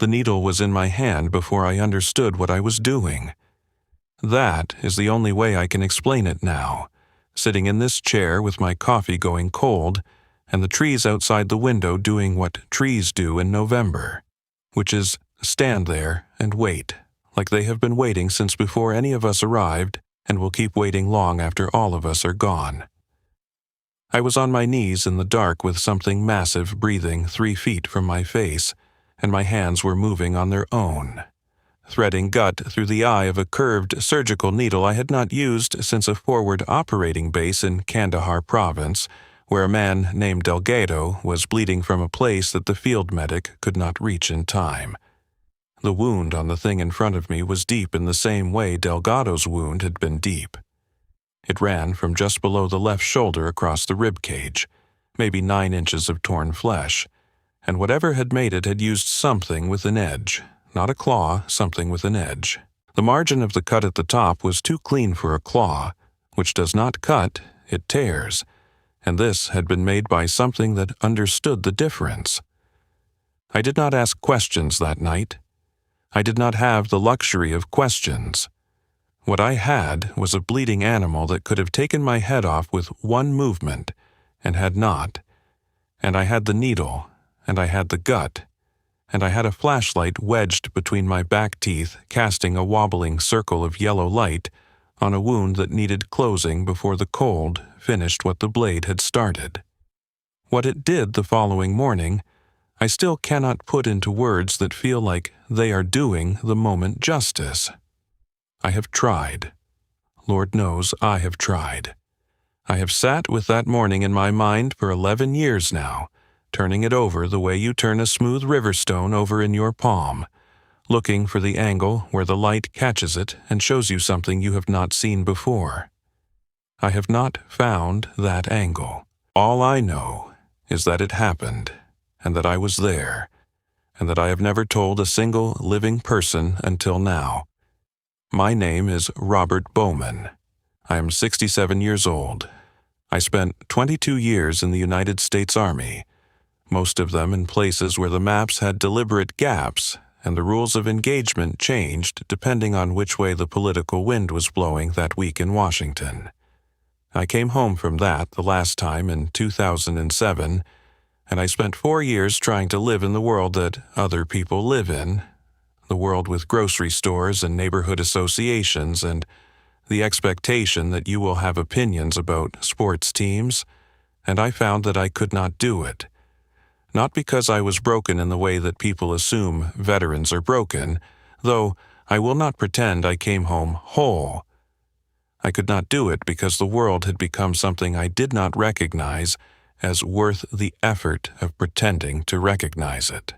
The needle was in my hand before I understood what I was doing. That is the only way I can explain it now, sitting in this chair with my coffee going cold, and the trees outside the window doing what trees do in November, which is stand there and wait, like they have been waiting since before any of us arrived and will keep waiting long after all of us are gone. I was on my knees in the dark with something massive breathing 3 feet from my face, and my hands were moving on their own, threading gut through the eye of a curved surgical needle I had not used since a forward operating base in Kandahar province, where a man named Delgado was bleeding from a place that the field medic could not reach in time. The wound on the thing in front of me was deep in the same way Delgado's wound had been deep. It ran from just below the left shoulder across the rib cage, maybe 9 inches of torn flesh, and whatever had made it had used something with an edge, not a claw, something with an edge. The margin of the cut at the top was too clean for a claw, which does not cut, it tears, and this had been made by something that understood the difference. I did not ask questions that night. I did not have the luxury of questions. What I had was a bleeding animal that could have taken my head off with one movement, and had not. And I had the needle, and I had the gut, and I had a flashlight wedged between my back teeth, casting a wobbling circle of yellow light on a wound that needed closing before the cold finished what the blade had started. What it did the following morning, I still cannot put into words that feel like they are doing the moment justice. I have tried. Lord knows I have tried. I have sat with that morning in my mind for 11 years now, turning it over the way you turn a smooth river stone over in your palm, looking for the angle where the light catches it and shows you something you have not seen before. I have not found that angle. All I know is that it happened, and that I was there, and that I have never told a single living person until now. My name is Robert Bowman. I am 67 years old. I spent 22 years in the United States Army, most of them in places where the maps had deliberate gaps and the rules of engagement changed depending on which way the political wind was blowing that week in Washington. I came home from that the last time in 2007, and I spent 4 years trying to live in the world that other people live in, the world with grocery stores and neighborhood associations and the expectation that you will have opinions about sports teams, and I found that I could not do it. Not because I was broken in the way that people assume veterans are broken, though I will not pretend I came home whole. I could not do it because the world had become something I did not recognize as worth the effort of pretending to recognize it.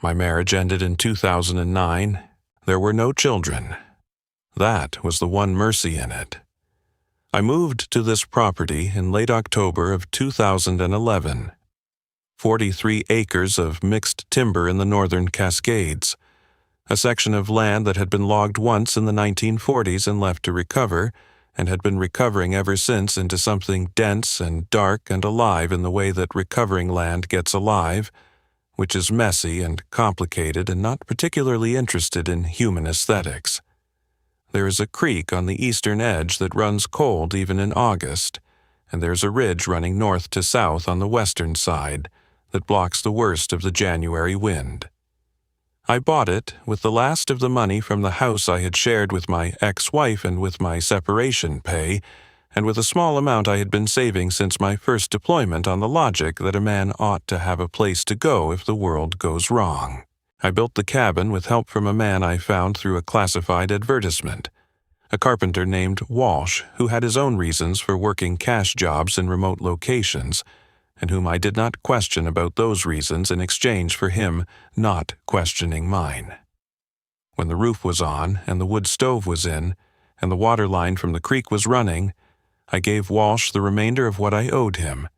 My marriage ended in 2009. There were no children. That was the one mercy in it. I moved to this property in late October of 2011. 43 acres of mixed timber in the northern Cascades, a section of land that had been logged once in the 1940s and left to recover, and had been recovering ever since into something dense and dark and alive in the way that recovering land gets alive, which is messy and complicated and not particularly interested in human aesthetics. There is a creek on the eastern edge that runs cold even in August, and there's a ridge running north to south on the western side that blocks the worst of the January wind. I bought it with the last of the money from the house I had shared with my ex-wife and with my separation pay, and with a small amount I had been saving since my first deployment on the logic that a man ought to have a place to go if the world goes wrong. I built the cabin with help from a man I found through a classified advertisement, a carpenter named Walsh who had his own reasons for working cash jobs in remote locations, and whom I did not question about those reasons in exchange for him not questioning mine. When the roof was on, and the wood stove was in, and the water line from the creek was running, I gave Walsh the remainder of what I owed him,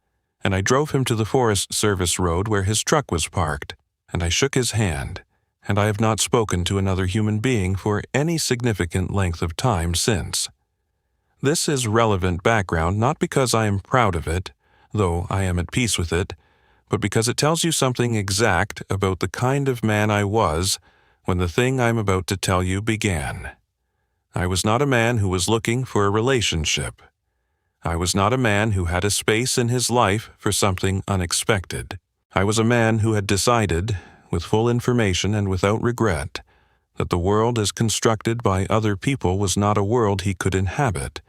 and I drove him to the Forest Service road where his truck was parked, and I shook his hand, and I have not spoken to another human being for any significant length of time since. This is relevant background not because I am proud of it, though I am at peace with it, but because it tells you something exact about the kind of man I was when the thing I'm about to tell you began. I was not a man who was looking for a relationship. I was not a man who had a space in his life for something unexpected. I was a man who had decided, with full information and without regret, that the world as constructed by other people was not a world he could inhabit,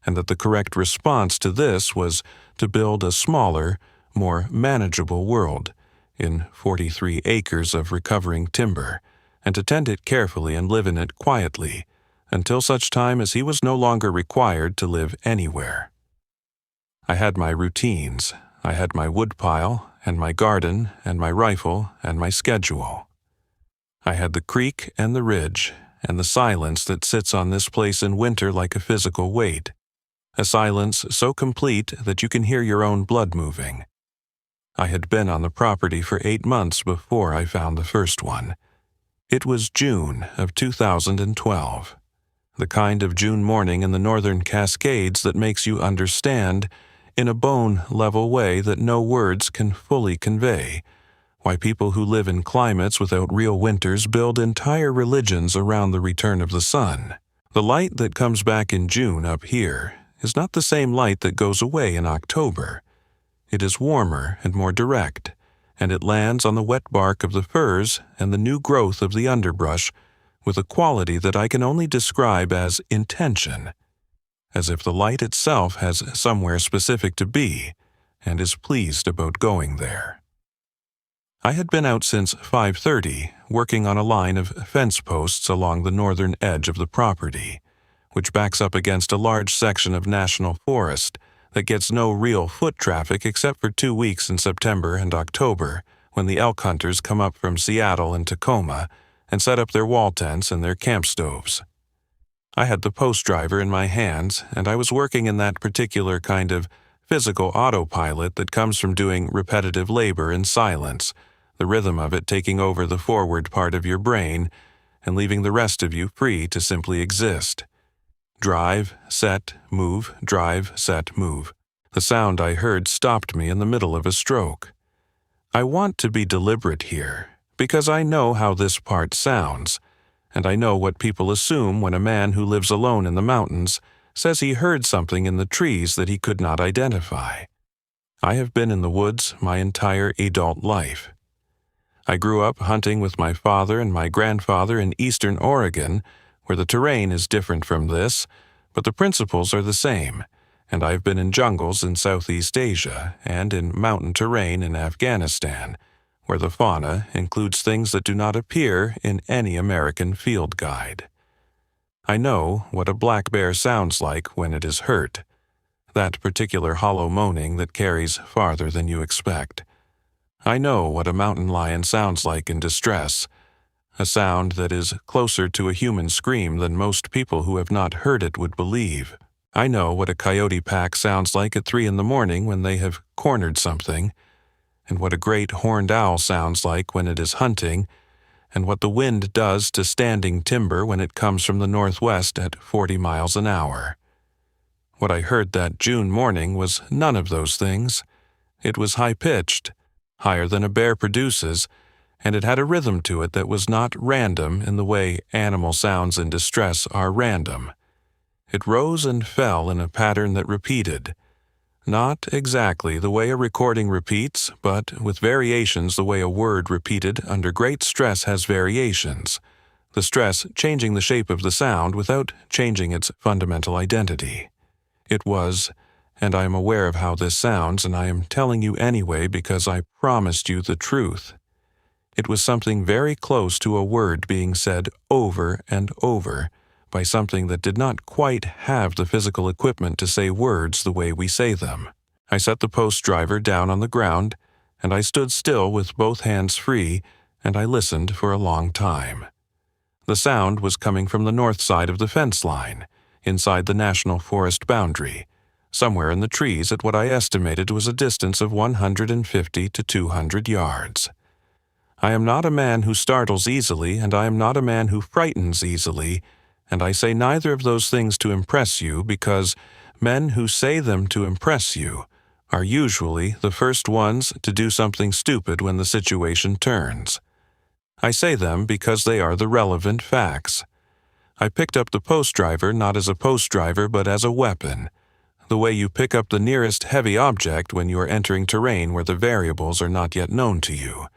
and that the correct response to this was to build a smaller, more manageable world, in 43 acres of recovering timber, and to tend it carefully and live in it quietly, until such time as he was no longer required to live anywhere. I had my routines. I had my woodpile, and my garden, and my rifle, and my schedule. I had the creek and the ridge, and the silence that sits on this place in winter like a physical weight, a silence so complete that you can hear your own blood moving. I had been on the property for 8 months before I found the first one. It was June of 2012, the kind of June morning in the northern Cascades that makes you understand, in a bone-level way that no words can fully convey, why people who live in climates without real winters build entire religions around the return of the sun. The light that comes back in June up here is not the same light that goes away in October. It is warmer and more direct, and it lands on the wet bark of the firs and the new growth of the underbrush with a quality that I can only describe as intention, as if the light itself has somewhere specific to be and is pleased about going there. I had been out since 5:30, working on a line of fence posts along the northern edge of the property, which backs up against a large section of national forest that gets no real foot traffic except for 2 weeks in September and October, when the elk hunters come up from Seattle and Tacoma and set up their wall tents and their camp stoves. I had the post driver in my hands, and I was working in that particular kind of physical autopilot that comes from doing repetitive labor in silence, the rhythm of it taking over the forward part of your brain and leaving the rest of you free to simply exist. Drive, set, move, drive, set, move. The sound I heard stopped me in the middle of a stroke. I want to be deliberate here, because I know how this part sounds, and I know what people assume when a man who lives alone in the mountains says he heard something in the trees that he could not identify. I have been in the woods my entire adult life. I grew up hunting with my father and my grandfather in eastern Oregon, where the terrain is different from this, but the principles are the same, and I've been in jungles in Southeast Asia and in mountain terrain in Afghanistan, where the fauna includes things that do not appear in any American field guide. I know what a black bear sounds like when it is hurt, that particular hollow moaning that carries farther than you expect. I know what a mountain lion sounds like in distress, a sound that is closer to a human scream than most people who have not heard it would believe. I know what a coyote pack sounds like at 3 a.m. when they have cornered something, and what a great horned owl sounds like when it is hunting, and what the wind does to standing timber when it comes from the northwest at 40 miles an hour. What I heard that June morning was none of those things. It was high-pitched, higher than a bear produces, and it had a rhythm to it that was not random in the way animal sounds in distress are random. It rose and fell in a pattern that repeated, not exactly the way a recording repeats, but with variations the way a word repeated under great stress has variations, the stress changing the shape of the sound without changing its fundamental identity. It was, and I am aware of how this sounds, and I am telling you anyway because I promised you the truth. It was something very close to a word being said over and over by something that did not quite have the physical equipment to say words the way we say them. I set the post driver down on the ground, and I stood still with both hands free, and I listened for a long time. The sound was coming from the north side of the fence line, inside the national forest boundary, somewhere in the trees at what I estimated was a distance of 150 to 200 yards. I am not a man who startles easily, and I am not a man who frightens easily, and I say neither of those things to impress you because men who say them to impress you are usually the first ones to do something stupid when the situation turns. I say them because they are the relevant facts. I picked up the post driver not as a post driver but as a weapon, the way you pick up the nearest heavy object when you are entering terrain where the variables are not yet known to you.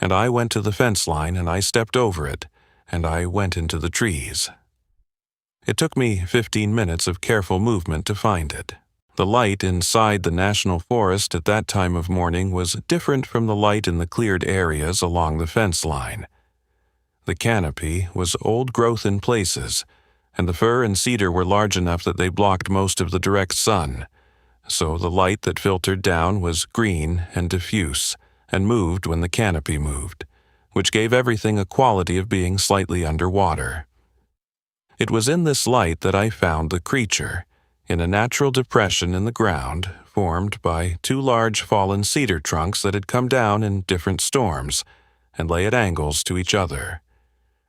And I went to the fence line and I stepped over it, and I went into the trees. It took me 15 minutes of careful movement to find it. The light inside the national forest at that time of morning was different from the light in the cleared areas along the fence line. The canopy was old growth in places, and the fir and cedar were large enough that they blocked most of the direct sun, so the light that filtered down was green and diffuse, and moved when the canopy moved, which gave everything a quality of being slightly underwater. It was in this light that I found the creature, in a natural depression in the ground formed by two large fallen cedar trunks that had come down in different storms and lay at angles to each other,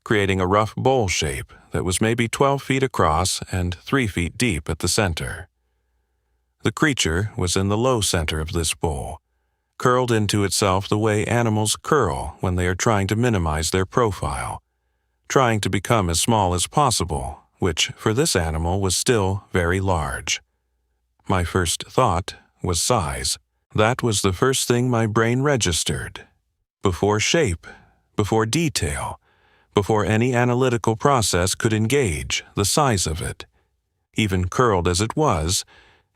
creating a rough bowl shape that was maybe 12 feet across and 3 feet deep at the center. The creature was in the low center of this bowl, curled into itself the way animals curl when they are trying to minimize their profile, trying to become as small as possible, which for this animal was still very large. My first thought was size. That was the first thing my brain registered. Before shape, before detail, before any analytical process could engage the size of it. Even curled as it was,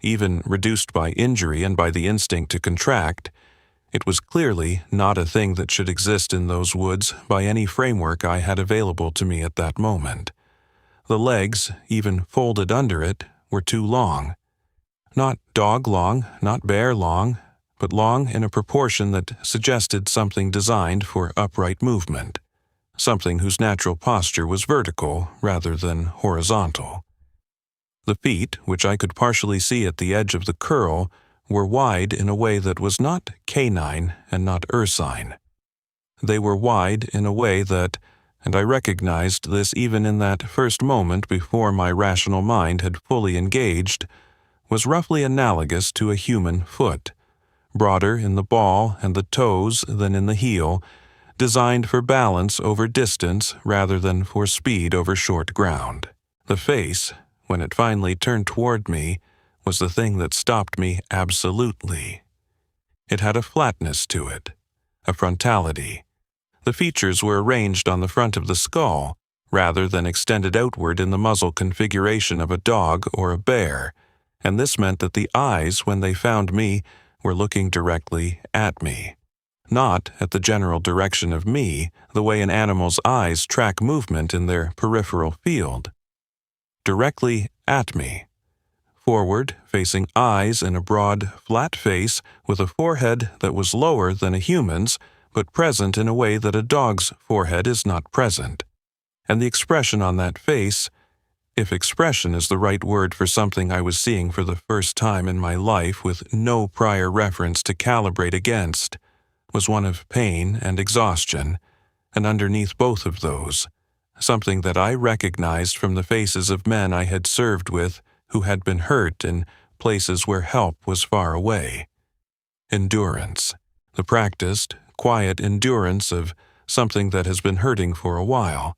even reduced by injury and by the instinct to contract, it was clearly not a thing that should exist in those woods by any framework I had available to me at that moment. The legs, even folded under it, were too long. Not dog long, not bear long, but long in a proportion that suggested something designed for upright movement, something whose natural posture was vertical rather than horizontal. The feet, which I could partially see at the edge of the curl, were wide in a way that was not canine and not ursine. They were wide in a way that, and I recognized this even in that first moment before my rational mind had fully engaged, was roughly analogous to a human foot, broader in the ball and the toes than in the heel, designed for balance over distance rather than for speed over short ground. The face, when it finally turned toward me, was the thing that stopped me absolutely. It had a flatness to it, a frontality. The features were arranged on the front of the skull, rather than extended outward in the muzzle configuration of a dog or a bear, and this meant that the eyes, when they found me, were looking directly at me. Not at the general direction of me, the way an animal's eyes track movement in their peripheral field. Directly at me. Forward-facing eyes in a broad, flat face with a forehead that was lower than a human's, but present in a way that a dog's forehead is not present. And the expression on that face, if expression is the right word for something I was seeing for the first time in my life with no prior reference to calibrate against, was one of pain and exhaustion, and underneath both of those, something that I recognized from the faces of men I had served with who had been hurt in places where help was far away. Endurance, the practiced, quiet endurance of something that has been hurting for a while,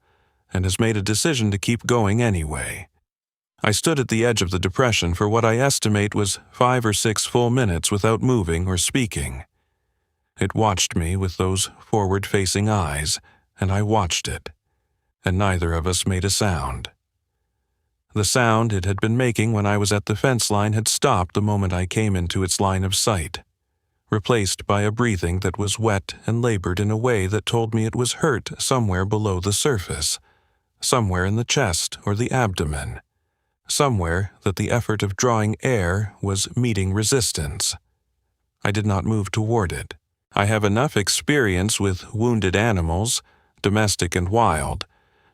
and has made a decision to keep going anyway. I stood at the edge of the depression for what I estimate was 5 or 6 full minutes without moving or speaking. It watched me with those forward-facing eyes, and I watched it, and neither of us made a sound. The sound it had been making when I was at the fence line had stopped the moment I came into its line of sight, replaced by a breathing that was wet and labored in a way that told me it was hurt somewhere below the surface, somewhere in the chest or the abdomen, somewhere that the effort of drawing air was meeting resistance. I did not move toward it. I have enough experience with wounded animals, domestic and wild,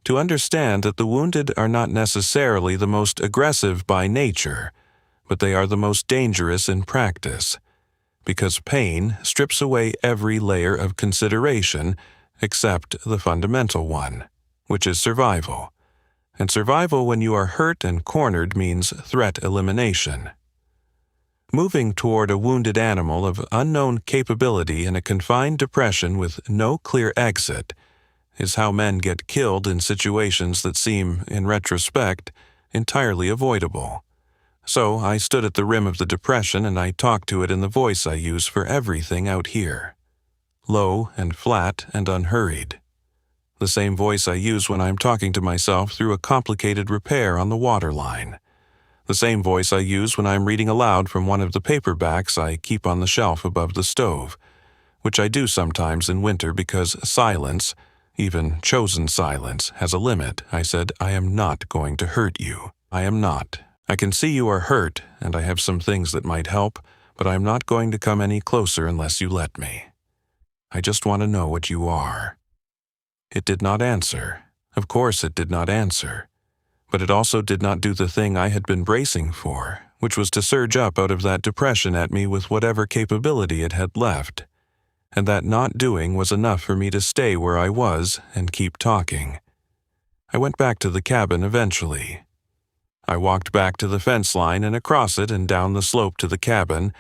to understand that the wounded are not necessarily the most aggressive by nature, but they are the most dangerous in practice, because pain strips away every layer of consideration except the fundamental one, which is survival. And survival when you are hurt and cornered means threat elimination. Moving toward a wounded animal of unknown capability in a confined depression with no clear exit is how men get killed in situations that seem, in retrospect, entirely avoidable. So I stood at the rim of the depression and I talked to it in the voice I use for everything out here. Low and flat and unhurried. The same voice I use when I'm talking to myself through a complicated repair on the water line. The same voice I use when I'm reading aloud from one of the paperbacks I keep on the shelf above the stove, which I do sometimes in winter because silence, even chosen silence, has a limit. I said, I am not going to hurt you. I am not. I can see you are hurt, and I have some things that might help, but I am not going to come any closer unless you let me. I just want to know what you are. It did not answer. Of course it did not answer. But it also did not do the thing I had been bracing for, which was to surge up out of that depression at me with whatever capability it had left. And that not doing was enough for me to stay where I was and keep talking. I went back to the cabin eventually. I walked back to the fence line and across it and down the slope to the cabin,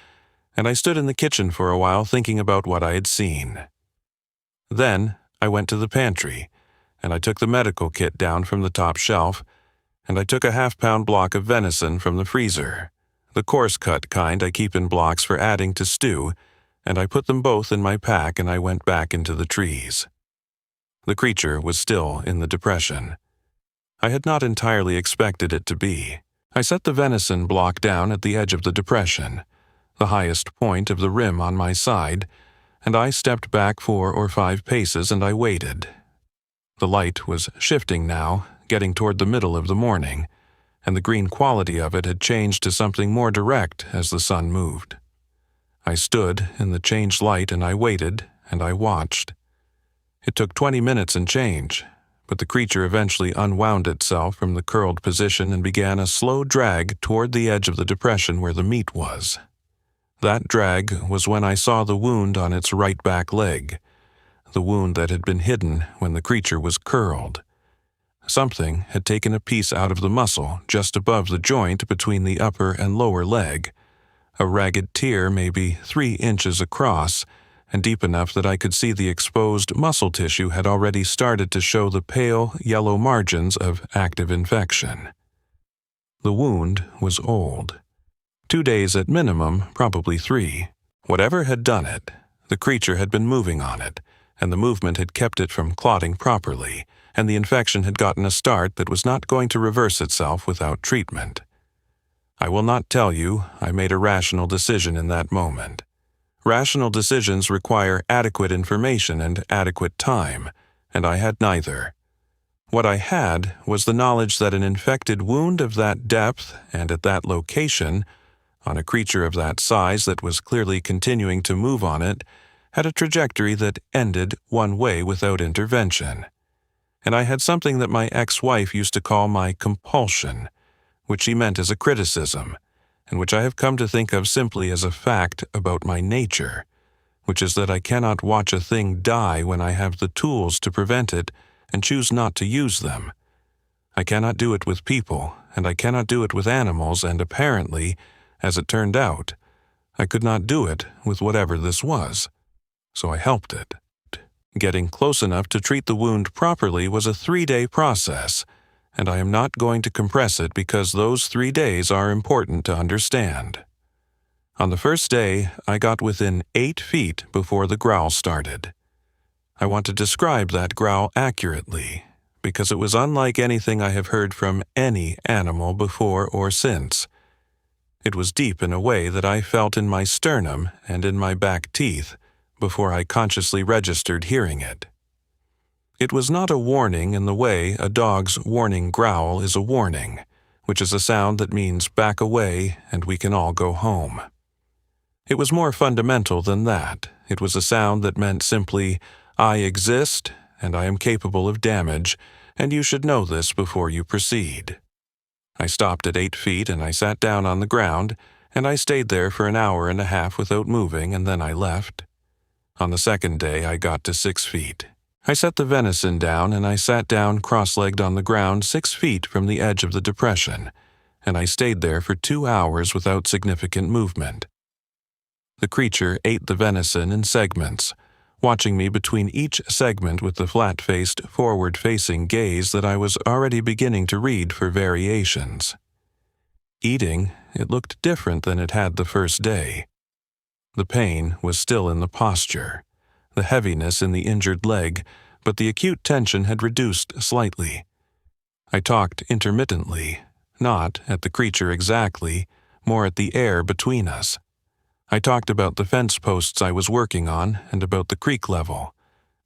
and I stood in the kitchen for a while thinking about what I had seen. Then I went to the pantry, and I took the medical kit down from the top shelf, and I took a half-pound block of venison from the freezer, the coarse-cut kind I keep in blocks for adding to stew, and I put them both in my pack and I went back into the trees. The creature was still in the depression. I had not entirely expected it to be. I set the venison block down at the edge of the depression, the highest point of the rim on my side, and I stepped back 4 or 5 paces and I waited. The light was shifting now, getting toward the middle of the morning, and the green quality of it had changed to something more direct as the sun moved. I stood in the changed light and I waited and I watched. It took 20 minutes and change, but the creature eventually unwound itself from the curled position and began a slow drag toward the edge of the depression where the meat was. That drag was when I saw the wound on its right back leg, the wound that had been hidden when the creature was curled. Something had taken a piece out of the muscle just above the joint between the upper and lower leg, a ragged tear maybe 3 inches across, and deep enough that I could see the exposed muscle tissue had already started to show the pale yellow margins of active infection. The wound was old. 2 days at minimum, probably 3. Whatever had done it, the creature had been moving on it, and the movement had kept it from clotting properly, and the infection had gotten a start that was not going to reverse itself without treatment. I will not tell you I made a rational decision in that moment. Rational decisions require adequate information and adequate time, and I had neither. What I had was the knowledge that an infected wound of that depth and at that location, on a creature of that size that was clearly continuing to move on it, had a trajectory that ended one way without intervention. And I had something that my ex-wife used to call my compulsion, which she meant as a criticism, and which I have come to think of simply as a fact about my nature, which is that I cannot watch a thing die when I have the tools to prevent it and choose not to use them. I cannot do it with people, and I cannot do it with animals, and apparently, as it turned out, I could not do it with whatever this was. So I helped it. Getting close enough to treat the wound properly was a 3-day process, and I am not going to compress it because those 3 days are important to understand. On the first day, I got within 8 feet before the growl started. I want to describe that growl accurately, because it was unlike anything I have heard from any animal before or since. It was deep in a way that I felt in my sternum and in my back teeth before I consciously registered hearing it. It was not a warning in the way a dog's warning growl is a warning, which is a sound that means back away and we can all go home. It was more fundamental than that. It was a sound that meant simply, I exist and I am capable of damage, and you should know this before you proceed. I stopped at 8 feet and I sat down on the ground, and I stayed there for an hour and a half without moving, and then I left. On the second day, I got to 6 feet. I set the venison down and I sat down cross-legged on the ground 6 feet from the edge of the depression, and I stayed there for 2 hours without significant movement. The creature ate the venison in segments, watching me between each segment with the flat-faced, forward-facing gaze that I was already beginning to read for variations. Eating, it looked different than it had the first day. The pain was still in the posture, the heaviness in the injured leg, but the acute tension had reduced slightly. I talked intermittently, not at the creature exactly, more at the air between us. I talked about the fence posts I was working on and about the creek level,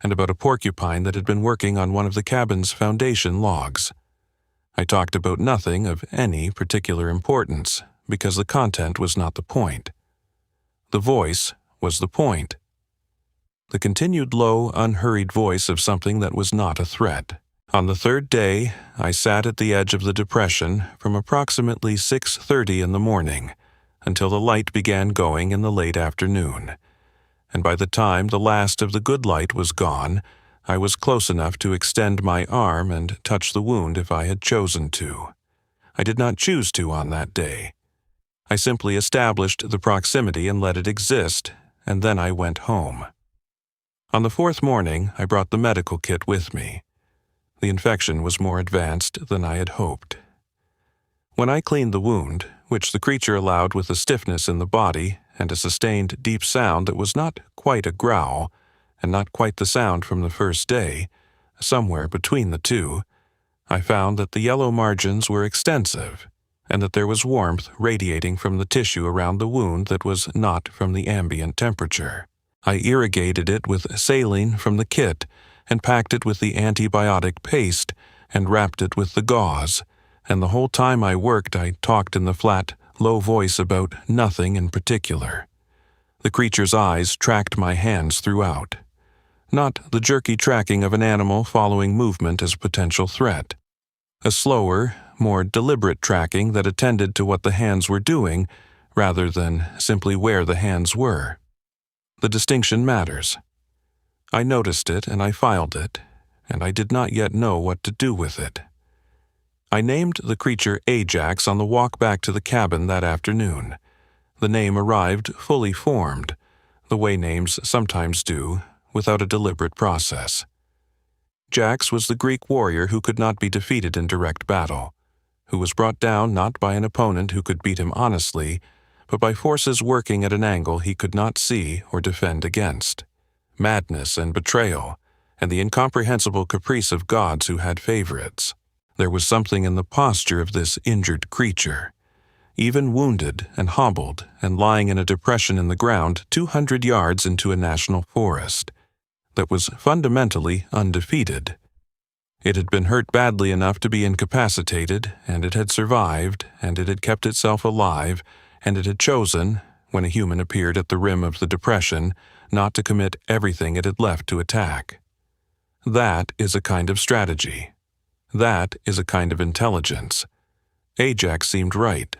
and about a porcupine that had been working on one of the cabin's foundation logs. I talked about nothing of any particular importance, because the content was not the point. The voice was the point. The continued low, unhurried voice of something that was not a threat. On the third day, I sat at the edge of the depression from approximately 6:30 in the morning until the light began going in the late afternoon, and by the time the last of the good light was gone, I was close enough to extend my arm and touch the wound if I had chosen to. I did not choose to on that day. I simply established the proximity and let it exist, and then I went home. On the fourth morning, I brought the medical kit with me. The infection was more advanced than I had hoped. When I cleaned the wound, which the creature allowed with a stiffness in the body and a sustained deep sound that was not quite a growl, and not quite the sound from the first day, somewhere between the two, I found that the yellow margins were extensive, and that there was warmth radiating from the tissue around the wound that was not from the ambient temperature. I irrigated it with saline from the kit and packed it with the antibiotic paste and wrapped it with the gauze, and the whole time I worked I talked in the flat, low voice about nothing in particular. The creature's eyes tracked my hands throughout. Not the jerky tracking of an animal following movement as a potential threat. A slower, more deliberate tracking that attended to what the hands were doing rather than simply where the hands were. The distinction matters. I noticed it and I filed it, and I did not yet know what to do with it. I named the creature Ajax on the walk back to the cabin that afternoon. The name arrived fully formed, the way names sometimes do, without a deliberate process. Jax was the Greek warrior who could not be defeated in direct battle, who was brought down not by an opponent who could beat him honestly, but by forces working at an angle he could not see or defend against. Madness and betrayal, and the incomprehensible caprice of gods who had favorites. There was something in the posture of this injured creature, even wounded and hobbled and lying in a depression in the ground 200 yards into a national forest, that was fundamentally undefeated. It had been hurt badly enough to be incapacitated, and it had survived, and it had kept itself alive, and it had chosen, when a human appeared at the rim of the depression, not to commit everything it had left to attack. That is a kind of strategy. That is a kind of intelligence. Ajax seemed right.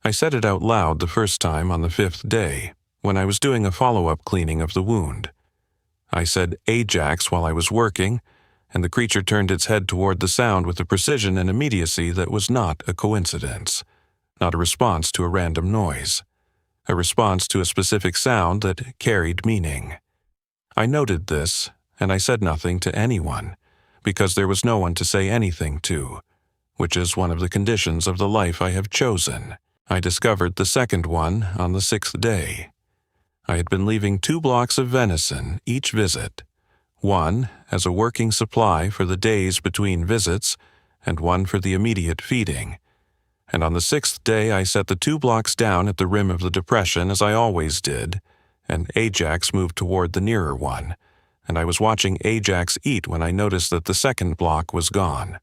I said it out loud the first time on the 5th day, when I was doing a follow-up cleaning of the wound. I said Ajax while I was working, and the creature turned its head toward the sound with a precision and immediacy that was not a coincidence, not a response to a random noise, a response to a specific sound that carried meaning. I noted this, and I said nothing to anyone, because there was no one to say anything to, which is one of the conditions of the life I have chosen. I discovered the second one on the 6th day. I had been leaving 2 blocks of venison each visit, one as a working supply for the days between visits and one for the immediate feeding. And on the 6th day I set the 2 blocks down at the rim of the depression as I always did, and Ajax moved toward the nearer one, and I was watching Ajax eat when I noticed that the second block was gone.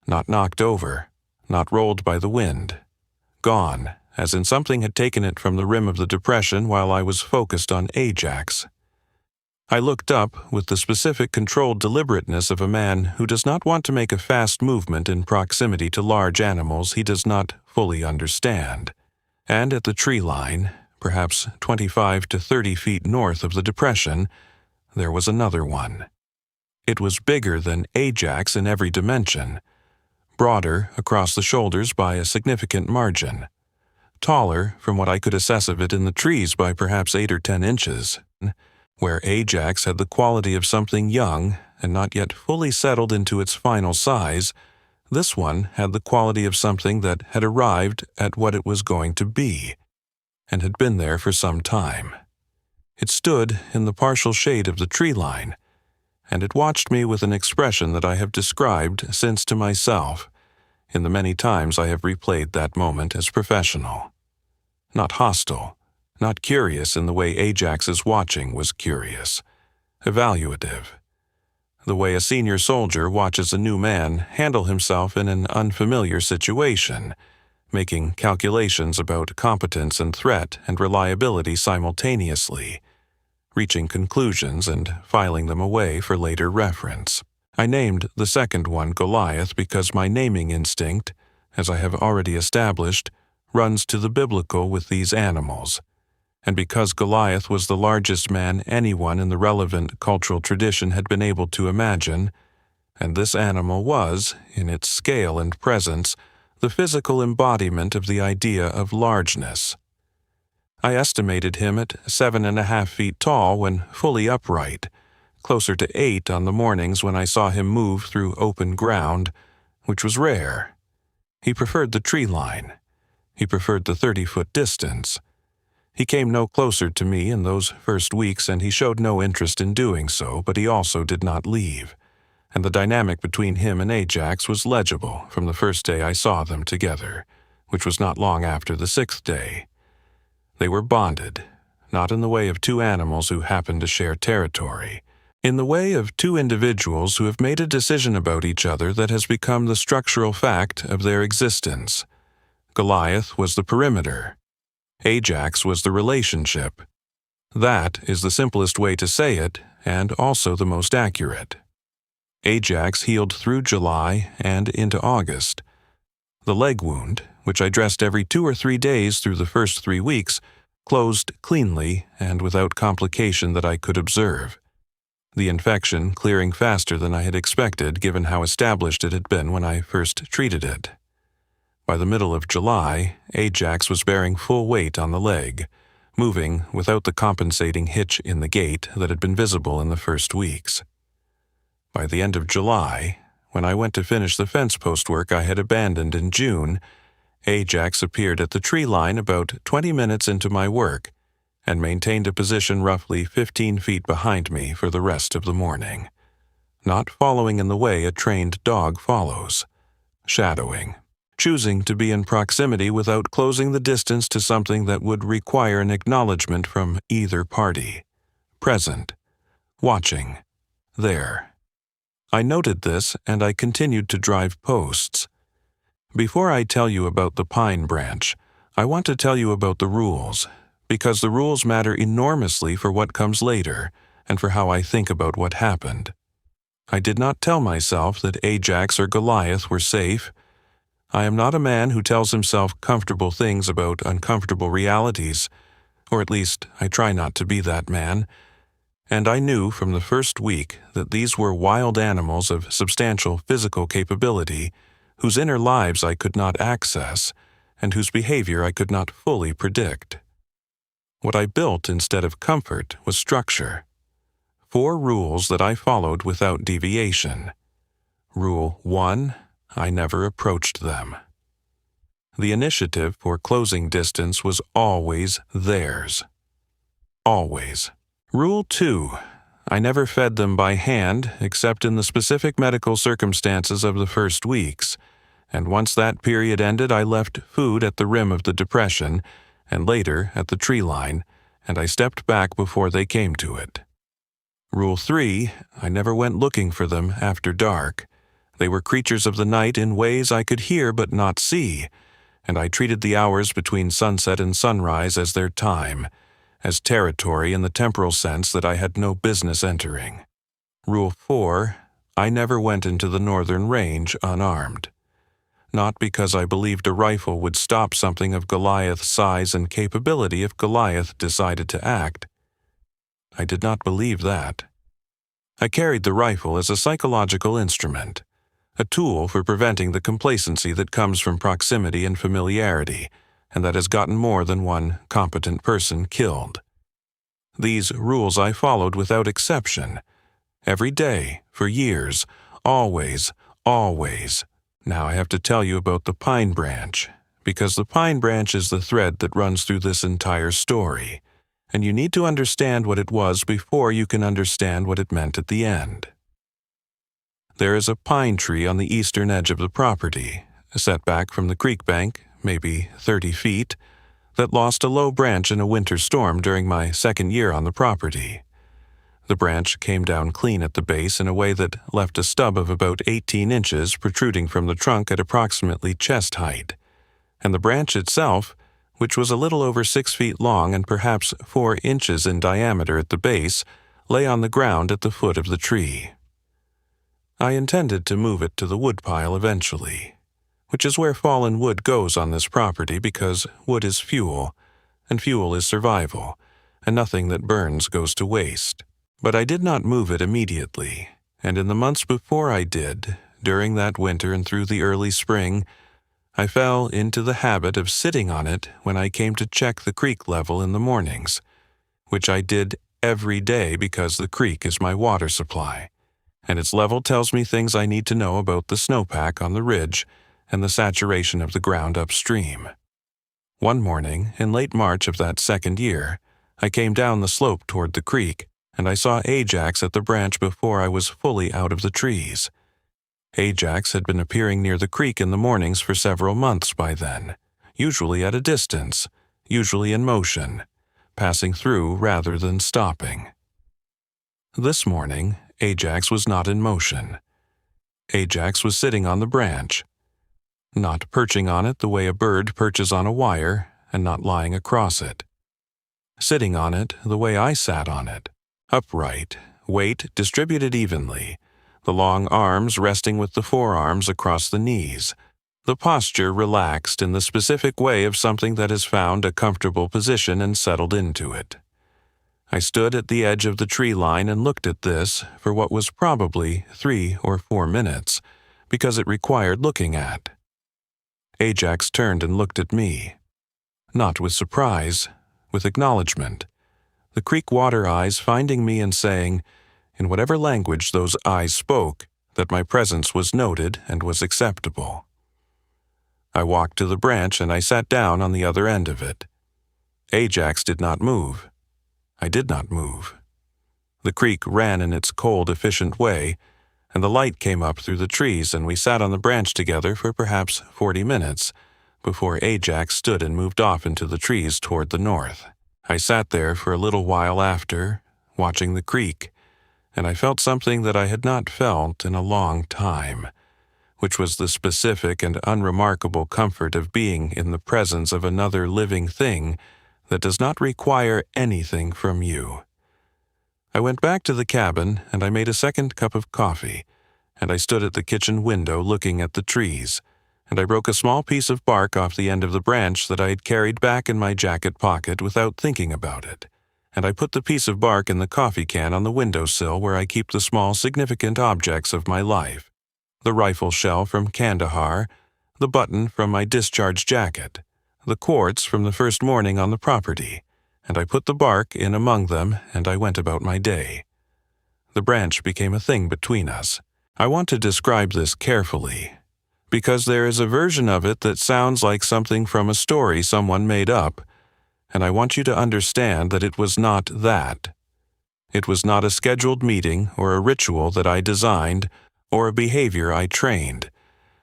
Not knocked over, not rolled by the wind. Gone, as in something had taken it from the rim of the depression while I was focused on Ajax. I looked up with the specific controlled deliberateness of a man who does not want to make a fast movement in proximity to large animals he does not fully understand, and at the tree line, perhaps 25 to 30 feet north of the depression, there was another one. It was bigger than Ajax in every dimension, broader across the shoulders by a significant margin, taller from what I could assess of it in the trees by perhaps 8 or 10 inches. Where Ajax had the quality of something young and not yet fully settled into its final size, this one had the quality of something that had arrived at what it was going to be, and had been there for some time. It stood in the partial shade of the tree line, and it watched me with an expression that I have described since to myself, in the many times I have replayed that moment as professional. Not hostile, not curious in the way Ajax's watching was curious, evaluative. The way a senior soldier watches a new man handle himself in an unfamiliar situation, making calculations about competence and threat and reliability simultaneously, reaching conclusions and filing them away for later reference. I named the second one Goliath because my naming instinct, as I have already established, runs to the biblical with these animals, and because Goliath was the largest man anyone in the relevant cultural tradition had been able to imagine, and this animal was, in its scale and presence, the physical embodiment of the idea of largeness. I estimated him at 7.5 feet tall when fully upright, closer to 8 on the mornings when I saw him move through open ground, which was rare. He preferred the tree line. He preferred the 30-foot distance. He came no closer to me in those first weeks, and he showed no interest in doing so, but he also did not leave, and the dynamic between him and Ajax was legible from the first day I saw them together, which was not long after the 6th day. They were bonded, not in the way of two animals who happened to share territory, in the way of two individuals who have made a decision about each other that has become the structural fact of their existence. Goliath was the perimeter. Ajax was the relationship. That is the simplest way to say it, and also the most accurate. Ajax healed through July and into August. The leg wound, which I dressed every 2 or 3 days through the first 3 weeks, closed cleanly and without complication that I could observe, the infection clearing faster than I had expected given how established it had been when I first treated it. By the middle of July, Ajax was bearing full weight on the leg, moving without the compensating hitch in the gait that had been visible in the first weeks. By the end of July, when I went to finish the fence post work I had abandoned in June, Ajax appeared at the tree line about 20 minutes into my work and maintained a position roughly 15 feet behind me for the rest of the morning, not following in the way a trained dog follows, shadowing, choosing to be in proximity without closing the distance to something that would require an acknowledgement from either party, present, watching, there. I noted this, and I continued to drive posts. Before I tell you about the pine branch, I want to tell you about the rules, because the rules matter enormously for what comes later and for how I think about what happened. I did not tell myself that Ajax or Goliath were safe. I am not a man who tells himself comfortable things about uncomfortable realities, or at least I try not to be that man, and I knew from the first week that these were wild animals of substantial physical capability, whose inner lives I could not access, and whose behavior I could not fully predict. What I built instead of comfort was structure. 4 rules that I followed without deviation. Rule 1, I never approached them. The initiative for closing distance was always theirs. Always. Rule 2, I never fed them by hand except in the specific medical circumstances of the first weeks, and once that period ended I left food at the rim of the depression, and later at the tree line, and I stepped back before they came to it. Rule 3, I never went looking for them after dark. They were creatures of the night in ways I could hear but not see, and I treated the hours between sunset and sunrise as their time, as territory in the temporal sense that I had no business entering. Rule 4, I never went into the northern range unarmed. Not because I believed a rifle would stop something of Goliath's size and capability if Goliath decided to act. I did not believe that. I carried the rifle as a psychological instrument, a tool for preventing the complacency that comes from proximity and familiarity, and that has gotten more than one competent person killed. These rules I followed without exception, every day, for years, always, always. Now I have to tell you about the pine branch, because the pine branch is the thread that runs through this entire story, and you need to understand what it was before you can understand what it meant at the end. There is a pine tree on the eastern edge of the property, set back from the creek bank, maybe 30 feet, that lost a low branch in a winter storm during my second year on the property. The branch came down clean at the base in a way that left a stub of about 18 inches protruding from the trunk at approximately chest height, and the branch itself, which was a little over 6 feet long and perhaps 4 inches in diameter at the base, lay on the ground at the foot of the tree. I intended to move it to the woodpile eventually, which is where fallen wood goes on this property because wood is fuel, and fuel is survival, and nothing that burns goes to waste. But I did not move it immediately, and in the months before I did, during that winter and through the early spring, I fell into the habit of sitting on it when I came to check the creek level in the mornings, which I did every day because the creek is my water supply, and its level tells me things I need to know about the snowpack on the ridge and the saturation of the ground upstream. One morning, in late March of that second year, I came down the slope toward the creek, and I saw Ajax at the branch before I was fully out of the trees. Ajax had been appearing near the creek in the mornings for several months by then, usually at a distance, usually in motion, passing through rather than stopping. This morning, Ajax was not in motion. Ajax was sitting on the branch, not perching on it the way a bird perches on a wire, and not lying across it. Sitting on it the way I sat on it, upright, weight distributed evenly, the long arms resting with the forearms across the knees, the posture relaxed in the specific way of something that has found a comfortable position and settled into it. I stood at the edge of the tree line and looked at this for what was probably 3 or 4 minutes, because it required looking at. Ajax turned and looked at me, not with surprise, with acknowledgement, the creek water eyes finding me and saying, in whatever language those eyes spoke, that my presence was noted and was acceptable. I walked to the branch and I sat down on the other end of it. Ajax did not move. I did not move. The creek ran in its cold, efficient way, and the light came up through the trees, and we sat on the branch together for perhaps 40 minutes before Ajax stood and moved off into the trees toward the north. I sat there for a little while after, watching the creek, and I felt something that I had not felt in a long time, which was the specific and unremarkable comfort of being in the presence of another living thing that does not require anything from you. I went back to the cabin, and I made a second cup of coffee, and I stood at the kitchen window looking at the trees, and I broke a small piece of bark off the end of the branch that I had carried back in my jacket pocket without thinking about it, and I put the piece of bark in the coffee can on the windowsill where I keep the small significant objects of my life, the rifle shell from Kandahar, the button from my discharge jacket, the quartz from the first morning on the property, and I put the bark in among them, and I went about my day. The branch became a thing between us. I want to describe this carefully, because there is a version of it that sounds like something from a story someone made up, and I want you to understand that it was not that. It was not a scheduled meeting or a ritual that I designed or a behavior I trained.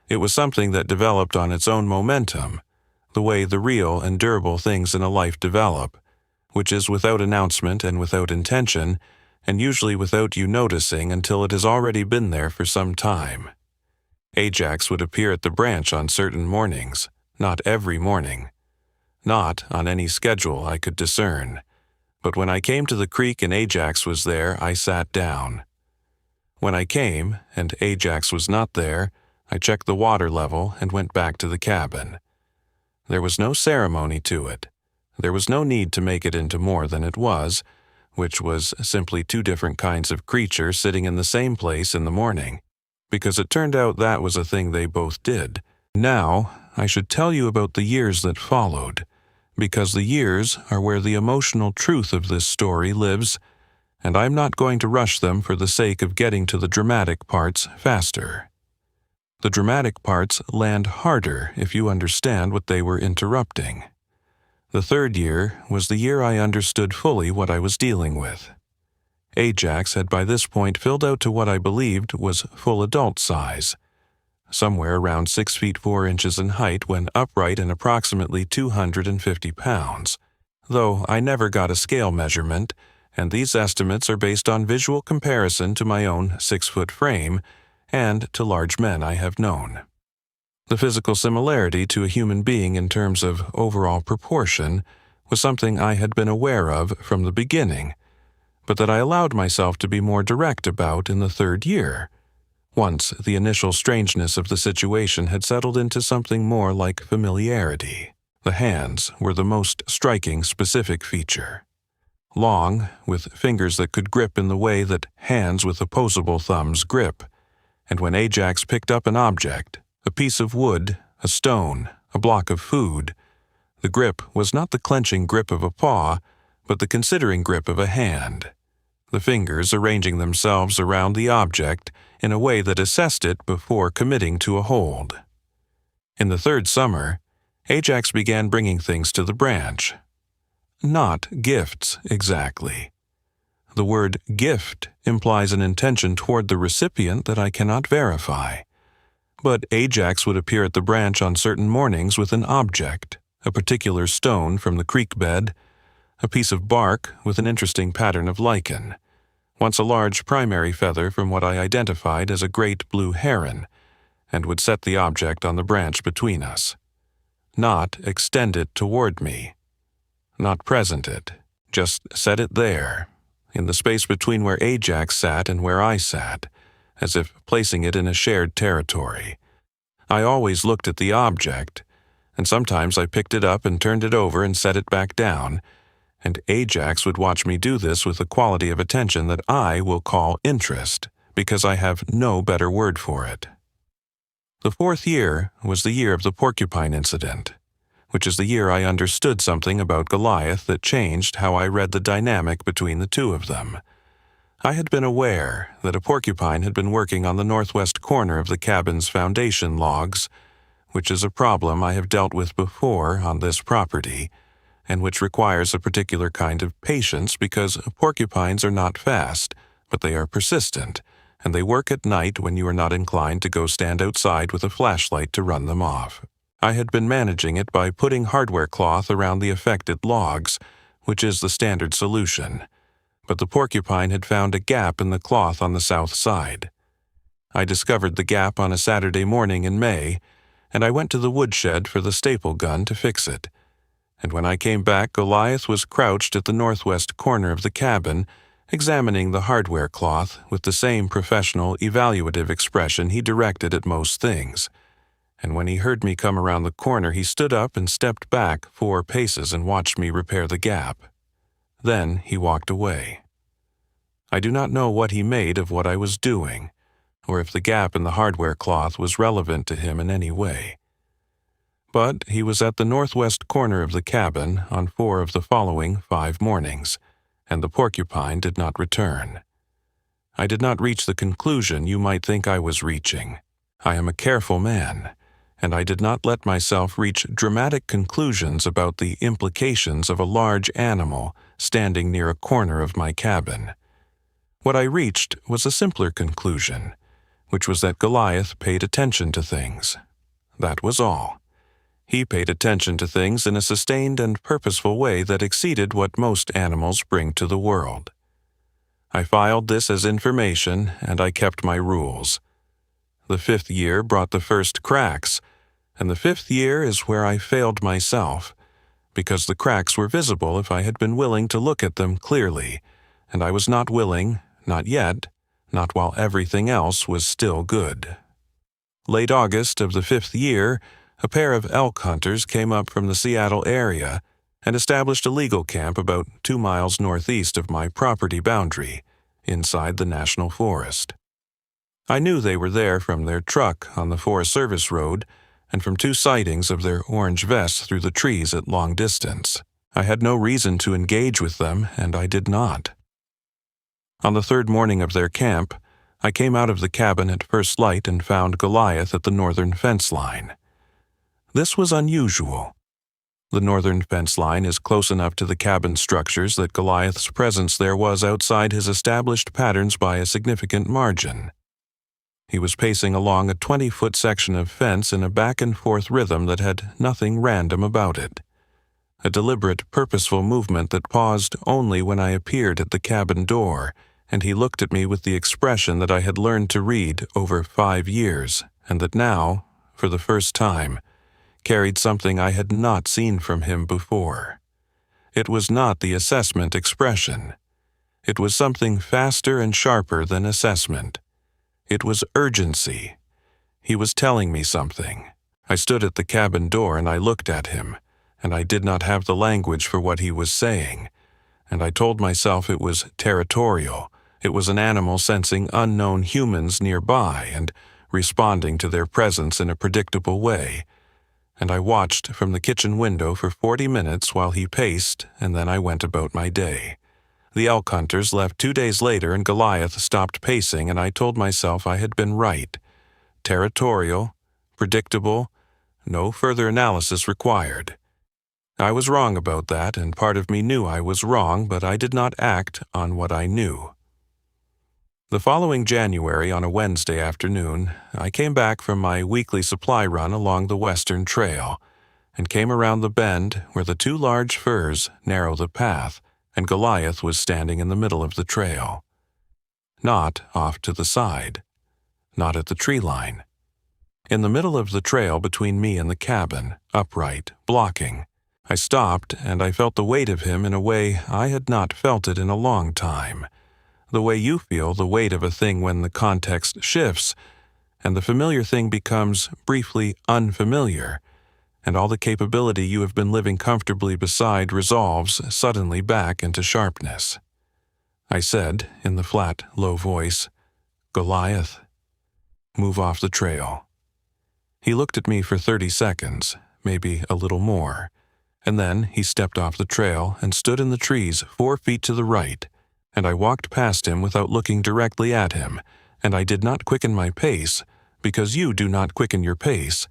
It was something that developed on its own momentum, the way the real and durable things in a life develop, which is without announcement and without intention, and usually without you noticing until it has already been there for some time. Ajax would appear at the branch on certain mornings, not every morning, not on any schedule I could discern, but when I came to the creek and Ajax was there, I sat down. When I came, and Ajax was not there, I checked the water level and went back to the cabin. There was no ceremony to it. There was no need to make it into more than it was, which was simply 2 different kinds of creature sitting in the same place in the morning. because it turned out that was a thing they both did. Now, I should tell you about the years that followed, because the years are where the emotional truth of this story lives, and I'm not going to rush them for the sake of getting to the dramatic parts faster. The dramatic parts land harder if you understand what they were interrupting. The third year was the year I understood fully what I was dealing with. Ajax had by this point filled out to what I believed was full adult size, somewhere around 6 feet 4 inches in height when upright and approximately 250 pounds, though I never got a scale measurement, and these estimates are based on visual comparison to my own 6-foot frame and to large men I have known. The physical similarity to a human being in terms of overall proportion was something I had been aware of from the beginning, but that I allowed myself to be more direct about in the third year, once the initial strangeness of the situation had settled into something more like familiarity. The hands were the most striking specific feature. Long, with fingers that could grip in the way that hands with opposable thumbs grip, and when Ajax picked up an object, a piece of wood, a stone, a block of food, the grip was not the clenching grip of a paw, but the considering grip of a hand, the fingers arranging themselves around the object in a way that assessed it before committing to a hold. In the third summer, Ajax began bringing things to the branch. Not gifts, exactly. The word gift implies an intention toward the recipient that I cannot verify. But Ajax would appear at the branch on certain mornings with an object, a particular stone from the creek bed, a piece of bark with an interesting pattern of lichen, once a large primary feather from what I identified as a great blue heron, and would set the object on the branch between us. Not extend it toward me. Not present it, just set it there, in the space between where Ajax sat and where I sat, as if placing it in a shared territory. I always looked at the object, and sometimes I picked it up and turned it over and set it back down, and Ajax would watch me do this with a quality of attention that I will call interest, because I have no better word for it. The fourth year was the year of the porcupine incident, which is the year I understood something about Goliath that changed how I read the dynamic between the two of them. I had been aware that a porcupine had been working on the northwest corner of the cabin's foundation logs, which is a problem I have dealt with before on this property, and which requires a particular kind of patience because porcupines are not fast, but they are persistent, and they work at night when you are not inclined to go stand outside with a flashlight to run them off. I had been managing it by putting hardware cloth around the affected logs, which is the standard solution, but the porcupine had found a gap in the cloth on the south side. I discovered the gap on a Saturday morning in May, and I went to the woodshed for the staple gun to fix it. And when I came back, Goliath was crouched at the northwest corner of the cabin, examining the hardware cloth with the same professional, evaluative expression he directed at most things. And when he heard me come around the corner, he stood up and stepped back 4 paces and watched me repair the gap. Then he walked away. I do not know what he made of what I was doing, or if the gap in the hardware cloth was relevant to him in any way. But he was at the northwest corner of the cabin on 4 of the following 5 mornings, and the porcupine did not return. I did not reach the conclusion you might think I was reaching. I am a careful man, and I did not let myself reach dramatic conclusions about the implications of a large animal standing near a corner of my cabin. What I reached was a simpler conclusion, which was that Goliath paid attention to things. That was all. He paid attention to things in a sustained and purposeful way that exceeded what most animals bring to the world. I filed this as information, and I kept my rules. The 5th year brought the first cracks, and the 5th year is where I failed myself, because the cracks were visible if I had been willing to look at them clearly, and I was not willing, not yet, not while everything else was still good. Late August of the 5th year, a pair of elk hunters came up from the Seattle area and established a legal camp about 2 miles northeast of my property boundary, inside the national forest. I knew they were there from their truck on the Forest Service road and from 2 sightings of their orange vests through the trees at long distance. I had no reason to engage with them, and I did not. On the 3rd morning of their camp, I came out of the cabin at first light and found Goliath at the northern fence line. This was unusual. The northern fence line is close enough to the cabin structures that Goliath's presence there was outside his established patterns by a significant margin. He was pacing along a 20-foot section of fence in a back-and-forth rhythm that had nothing random about it. A deliberate, purposeful movement that paused only when I appeared at the cabin door, and he looked at me with the expression that I had learned to read over 5 years, and that now, for the first time, carried something I had not seen from him before. It was not the assessment expression. It was something faster and sharper than assessment. It was urgency. He was telling me something. I stood at the cabin door and I looked at him, and I did not have the language for what he was saying, and I told myself it was territorial. It was an animal sensing unknown humans nearby and responding to their presence in a predictable way. And I watched from the kitchen window for 40 minutes while he paced, and then I went about my day. The elk hunters left 2 days later and Goliath stopped pacing, and I told myself I had been right. Territorial, predictable, no further analysis required. I was wrong about that, and part of me knew I was wrong, but I did not act on what I knew. The following January, on a Wednesday afternoon, I came back from my weekly supply run along the Western Trail and came around the bend where the 2 large firs narrow the path, and Goliath was standing in the middle of the trail. Not off to the side. Not at the tree line. In the middle of the trail between me and the cabin, upright, blocking. I stopped, and I felt the weight of him in a way I had not felt it in a long time. The way you feel the weight of a thing when the context shifts, and the familiar thing becomes briefly unfamiliar, and all the capability you have been living comfortably beside resolves suddenly back into sharpness. I said, in the flat, low voice, "Goliath, move off the trail." He looked at me for 30 seconds, maybe a little more, and then he stepped off the trail and stood in the trees 4 feet to the right, and I walked past him without looking directly at him, and I did not quicken my pace, because you do not quicken your pace,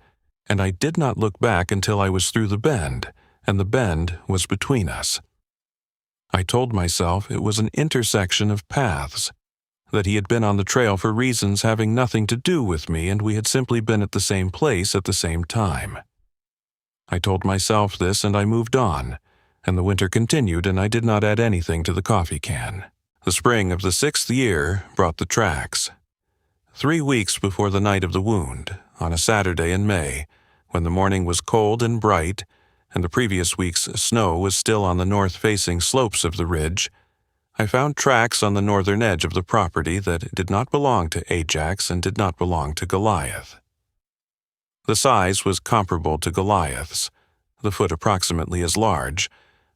and I did not look back until I was through the bend, and the bend was between us. I told myself it was an intersection of paths, that he had been on the trail for reasons having nothing to do with me, and we had simply been at the same place at the same time. I told myself this, and I moved on, and the winter continued, and I did not add anything to the coffee can. The spring of the 6th year brought the tracks. 3 weeks before the night of the wound, on a Saturday in May, when the morning was cold and bright, and the previous week's snow was still on the north-facing slopes of the ridge, I found tracks on the northern edge of the property that did not belong to Ajax and did not belong to Goliath. The size was comparable to Goliath's, the foot approximately as large,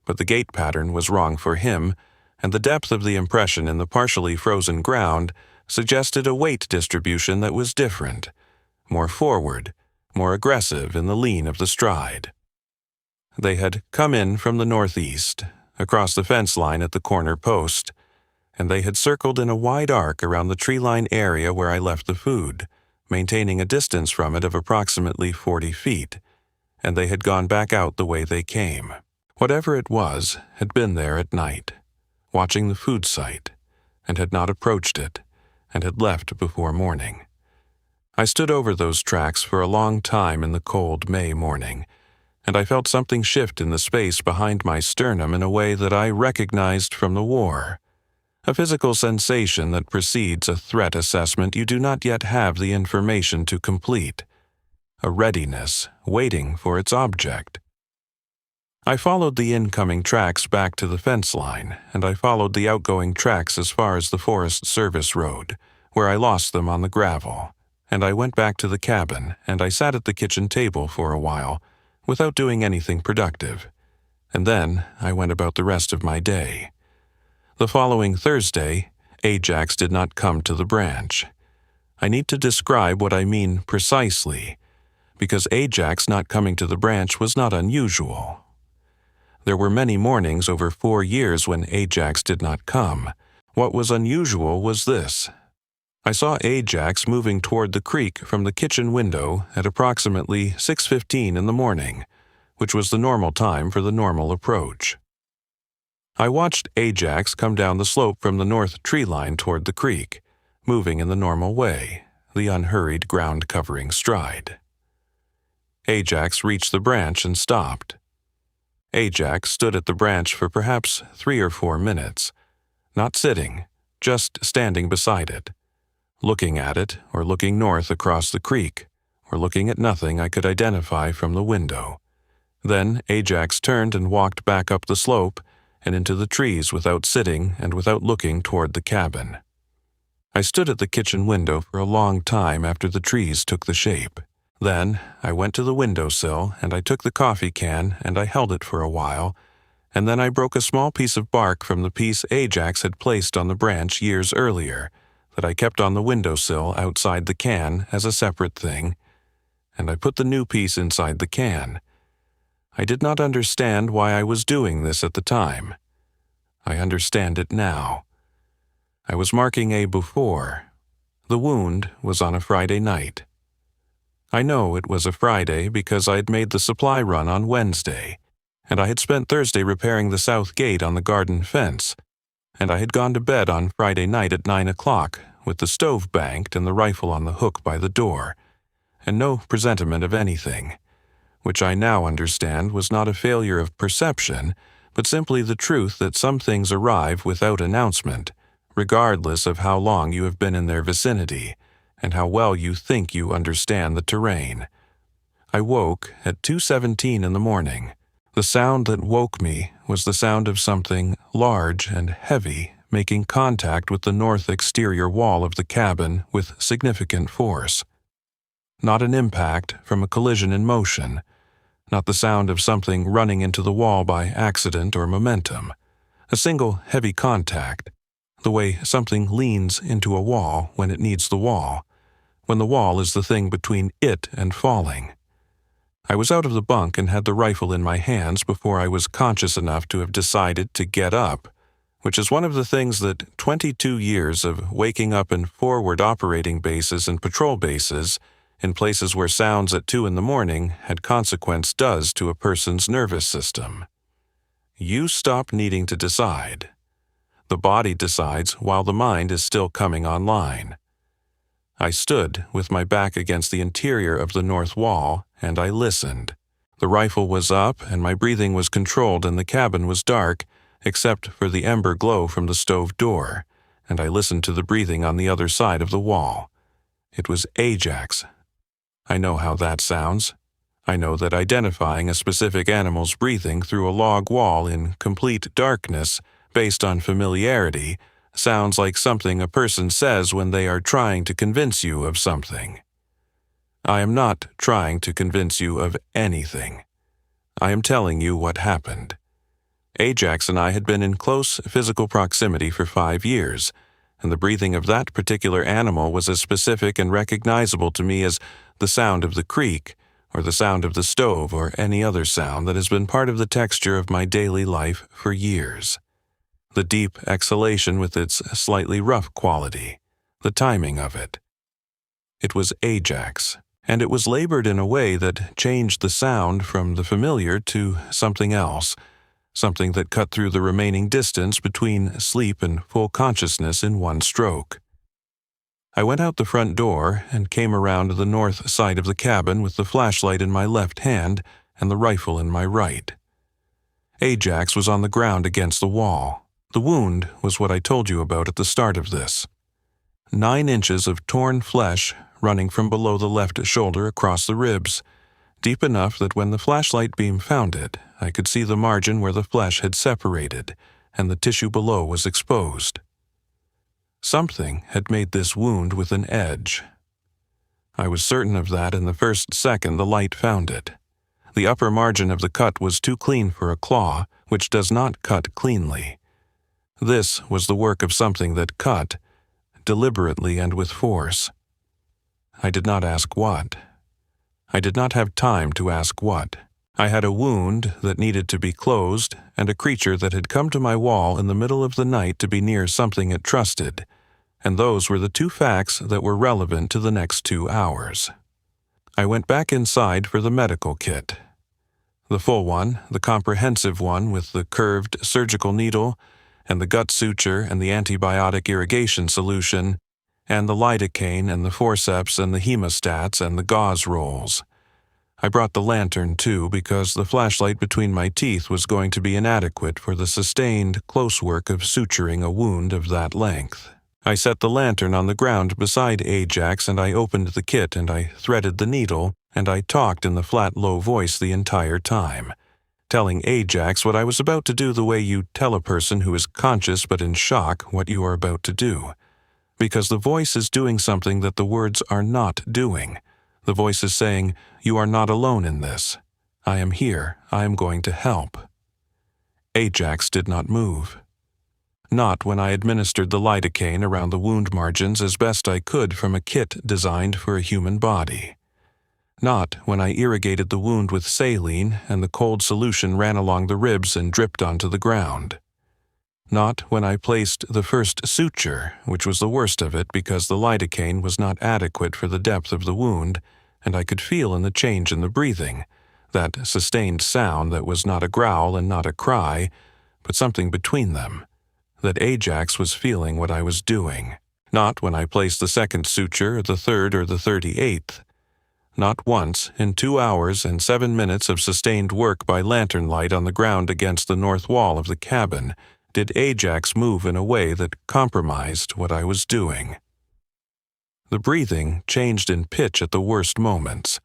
but the gait pattern was wrong for him, and the depth of the impression in the partially frozen ground suggested a weight distribution that was different, more forward, more aggressive in the lean of the stride. They had come in from the northeast, across the fence line at the corner post, and they had circled in a wide arc around the tree line area where I left the food, maintaining a distance from it of approximately 40 feet, and they had gone back out the way they came. Whatever it was had been there at night, watching the food site, and had not approached it, and had left before morning. I stood over those tracks for a long time in the cold May morning, and I felt something shift in the space behind my sternum in a way that I recognized from the war. A physical sensation that precedes a threat assessment you do not yet have the information to complete. A readiness, waiting for its object. I followed the incoming tracks back to the fence line, and I followed the outgoing tracks as far as the Forest Service road, where I lost them on the gravel. And I went back to the cabin, and I sat at the kitchen table for a while, without doing anything productive. And then I went about the rest of my day. The following Thursday, Ajax did not come to the branch. I need to describe what I mean precisely, because Ajax not coming to the branch was not unusual. There were many mornings over 4 years when Ajax did not come. What was unusual was this. I saw Ajax moving toward the creek from the kitchen window at approximately 6:15 in the morning, which was the normal time for the normal approach. I watched Ajax come down the slope from the north tree line toward the creek, moving in the normal way, the unhurried ground-covering stride. Ajax reached the branch and stopped. Ajax stood at the branch for perhaps 3 or 4 minutes, not sitting, just standing beside it, looking at it or looking north across the creek, or looking at nothing I could identify from the window. Then Ajax turned and walked back up the slope and into the trees without sitting and without looking toward the cabin. I stood at the kitchen window for a long time after the trees took the shape. Then I went to the windowsill and I took the coffee can and I held it for a while, and then I broke a small piece of bark from the piece Ajax had placed on the branch years earlier that I kept on the windowsill outside the can as a separate thing, and I put the new piece inside the can. I did not understand why I was doing this at the time. I understand it now. I was marking a before. The wound was on a Friday night. I know it was a Friday because I had made the supply run on Wednesday, and I had spent Thursday repairing the south gate on the garden fence, and I had gone to bed on Friday night at 9 o'clock with the stove banked and the rifle on the hook by the door, and no presentiment of anything, which I now understand was not a failure of perception, but simply the truth that some things arrive without announcement, regardless of how long you have been in their vicinity, and how well you think you understand the terrain. I woke at 2:17 in the morning. The sound that woke me was the sound of something large and heavy making contact with the north exterior wall of the cabin with significant force. Not an impact from a collision in motion, not the sound of something running into the wall by accident or momentum. A single heavy contact, the way something leans into a wall when it needs the wall, when the wall is the thing between it and falling. I was out of the bunk and had the rifle in my hands before I was conscious enough to have decided to get up, which is one of the things that 22 years of waking up in forward operating bases and patrol bases in places where sounds at 2 in the morning had consequence does to a person's nervous system. You stop needing to decide. The body decides while the mind is still coming online. I stood with my back against the interior of the north wall, and I listened. The rifle was up, and my breathing was controlled, and the cabin was dark, except for the ember glow from the stove door, and I listened to the breathing on the other side of the wall. It was Ajax. I know how that sounds. I know that identifying a specific animal's breathing through a log wall in complete darkness, based on familiarity, sounds like something a person says when they are trying to convince you of something. I am not trying to convince you of anything. I am telling you what happened. Ajax and I had been in close physical proximity for 5 years, and the breathing of that particular animal was as specific and recognizable to me as the sound of the creek, or the sound of the stove, or any other sound that has been part of the texture of my daily life for years. The deep exhalation with its slightly rough quality, the timing of it. It was Ajax, and it was labored in a way that changed the sound from the familiar to something else, something that cut through the remaining distance between sleep and full consciousness in one stroke. I went out the front door and came around the north side of the cabin with the flashlight in my left hand and the rifle in my right. Ajax was on the ground against the wall. The wound was what I told you about at the start of this. 9 inches of torn flesh running from below the left shoulder across the ribs, deep enough that when the flashlight beam found it, I could see the margin where the flesh had separated and the tissue below was exposed. Something had made this wound with an edge. I was certain of that in the first second the light found it. The upper margin of the cut was too clean for a claw, which does not cut cleanly. This was the work of something that cut, deliberately and with force. I did not ask what. I did not have time to ask what. I had a wound that needed to be closed and a creature that had come to my wall in the middle of the night to be near something it trusted, and those were the two facts that were relevant to the next 2 hours. I went back inside for the medical kit. The full one, the comprehensive one with the curved surgical needle and the gut suture and the antibiotic irrigation solution, and the lidocaine and the forceps and the hemostats and the gauze rolls. I brought the lantern, too, because the flashlight between my teeth was going to be inadequate for the sustained, close work of suturing a wound of that length. I set the lantern on the ground beside Ajax, and I opened the kit, and I threaded the needle, and I talked in the flat, low voice the entire time, telling Ajax what I was about to do the way you tell a person who is conscious but in shock what you are about to do. Because the voice is doing something that the words are not doing. The voice is saying, "You are not alone in this. I am here. I am going to help." Ajax did not move. Not when I administered the lidocaine around the wound margins as best I could from a kit designed for a human body. Not when I irrigated the wound with saline and the cold solution ran along the ribs and dripped onto the ground. Not when I placed the first suture, which was the worst of it because the lidocaine was not adequate for the depth of the wound, and I could feel in the change in the breathing, that sustained sound that was not a growl and not a cry, but something between them, that Ajax was feeling what I was doing. Not when I placed the second suture, the third or the 38th. Not once, in 2 hours and 7 minutes of sustained work by lantern light on the ground against the north wall of the cabin, did Ajax move in a way that compromised what I was doing. The breathing changed in pitch at the worst moments.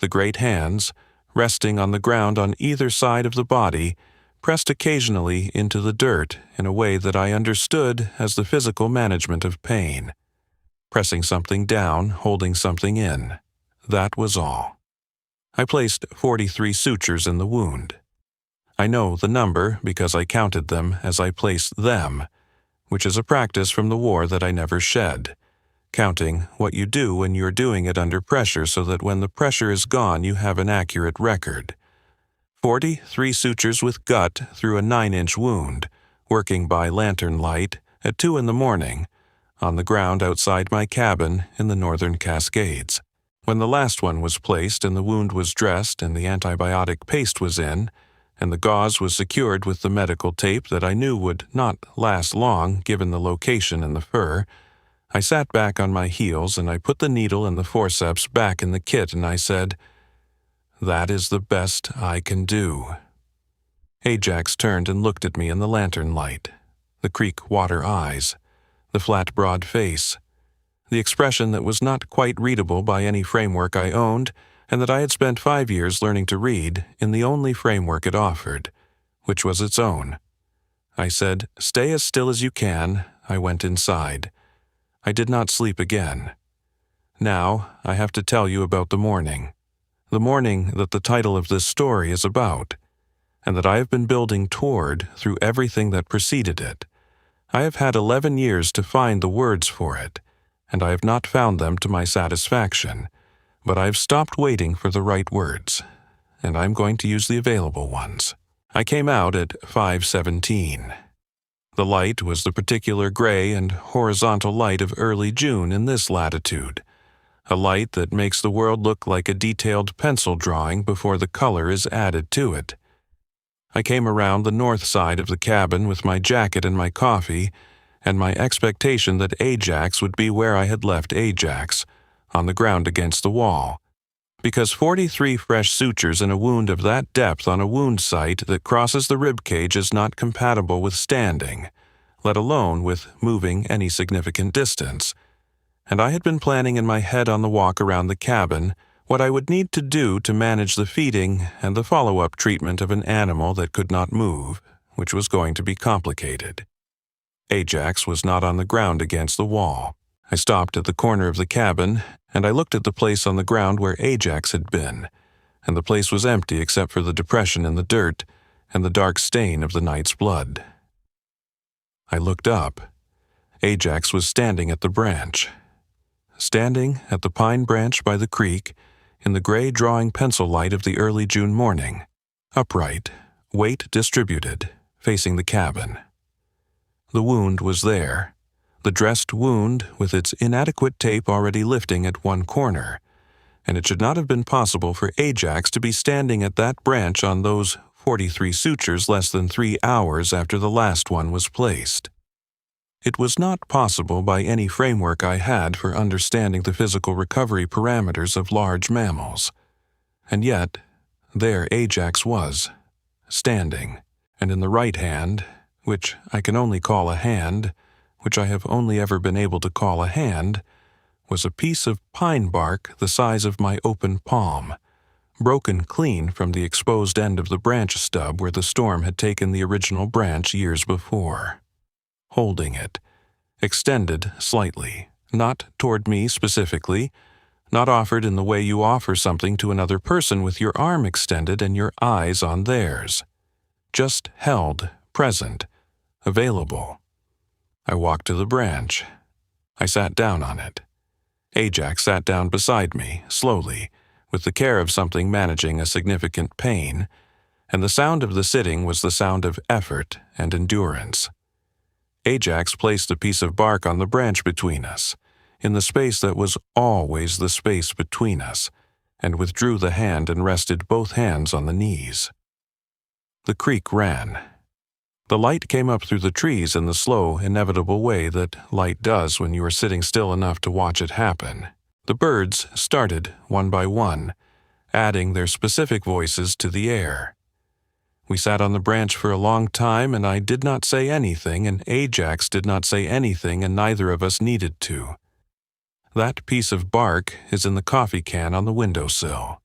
The great hands, resting on the ground on either side of the body, pressed occasionally into the dirt in a way that I understood as the physical management of pain. Pressing something down, holding something in. That was all. I placed 43 sutures in the wound. I know the number because I counted them as I placed them, which is a practice from the war that I never shed, counting what you do when you're doing it under pressure so that when the pressure is gone you have an accurate record. 43 sutures with gut through a 9-inch wound, working by lantern light at 2 in the morning, on the ground outside my cabin in the northern Cascades. When the last one was placed and the wound was dressed and the antibiotic paste was in, and the gauze was secured with the medical tape that I knew would not last long given the location and the fur, I sat back on my heels and I put the needle and the forceps back in the kit and I said, "That is the best I can do." Ajax turned and looked at me in the lantern light, the creek water eyes, the flat broad face, the expression that was not quite readable by any framework I owned and that I had spent 5 years learning to read in the only framework it offered, which was its own. I said, "Stay as still as you can." I went inside. I did not sleep again. Now, I have to tell you about the morning that the title of this story is about, and that I have been building toward through everything that preceded it. I have had 11 years to find the words for it, and I have not found them to my satisfaction, but I have stopped waiting for the right words, and I'm going to use the available ones. I came out at 5:17. The light was the particular gray and horizontal light of early June in this latitude, a light that makes the world look like a detailed pencil drawing before the color is added to it. I came around the north side of the cabin with my jacket and my coffee, and my expectation that Ajax would be where I had left Ajax, on the ground against the wall, because 43 fresh sutures in a wound of that depth on a wound site that crosses the rib cage is not compatible with standing, let alone with moving any significant distance. And I had been planning in my head on the walk around the cabin what I would need to do to manage the feeding and the follow-up treatment of an animal that could not move, which was going to be complicated. Ajax was not on the ground against the wall. I stopped at the corner of the cabin, and I looked at the place on the ground where Ajax had been, and the place was empty except for the depression in the dirt and the dark stain of the night's blood. I looked up. Ajax was standing at the branch. standing at the pine branch by the creek, in the gray drawing pencil light of the early June morning, upright, weight distributed, facing the cabin. The wound was there, the dressed wound with its inadequate tape already lifting at one corner, and it should not have been possible for Ajax to be standing at that branch on those 43 sutures less than 3 hours after the last one was placed. It was not possible by any framework I had for understanding the physical recovery parameters of large mammals. And yet, there Ajax was, standing, and in the right hand, which I can only call a hand, which I have only ever been able to call a hand, was a piece of pine bark the size of my open palm, broken clean from the exposed end of the branch stub where the storm had taken the original branch years before. Holding it, extended slightly, not toward me specifically, not offered in the way you offer something to another person with your arm extended and your eyes on theirs. Just held, present, available. I walked to the branch. I sat down on it. Ajax sat down beside me, slowly, with the care of something managing a significant pain, and the sound of the sitting was the sound of effort and endurance. Ajax placed a piece of bark on the branch between us, in the space that was always the space between us, and withdrew the hand and rested both hands on the knees. The creek ran. The light came up through the trees in the slow, inevitable way that light does when you are sitting still enough to watch it happen. The birds started, one by one, adding their specific voices to the air. We sat on the branch for a long time, and I did not say anything, and Ajax did not say anything, and neither of us needed to. That piece of bark is in the coffee can on the windowsill.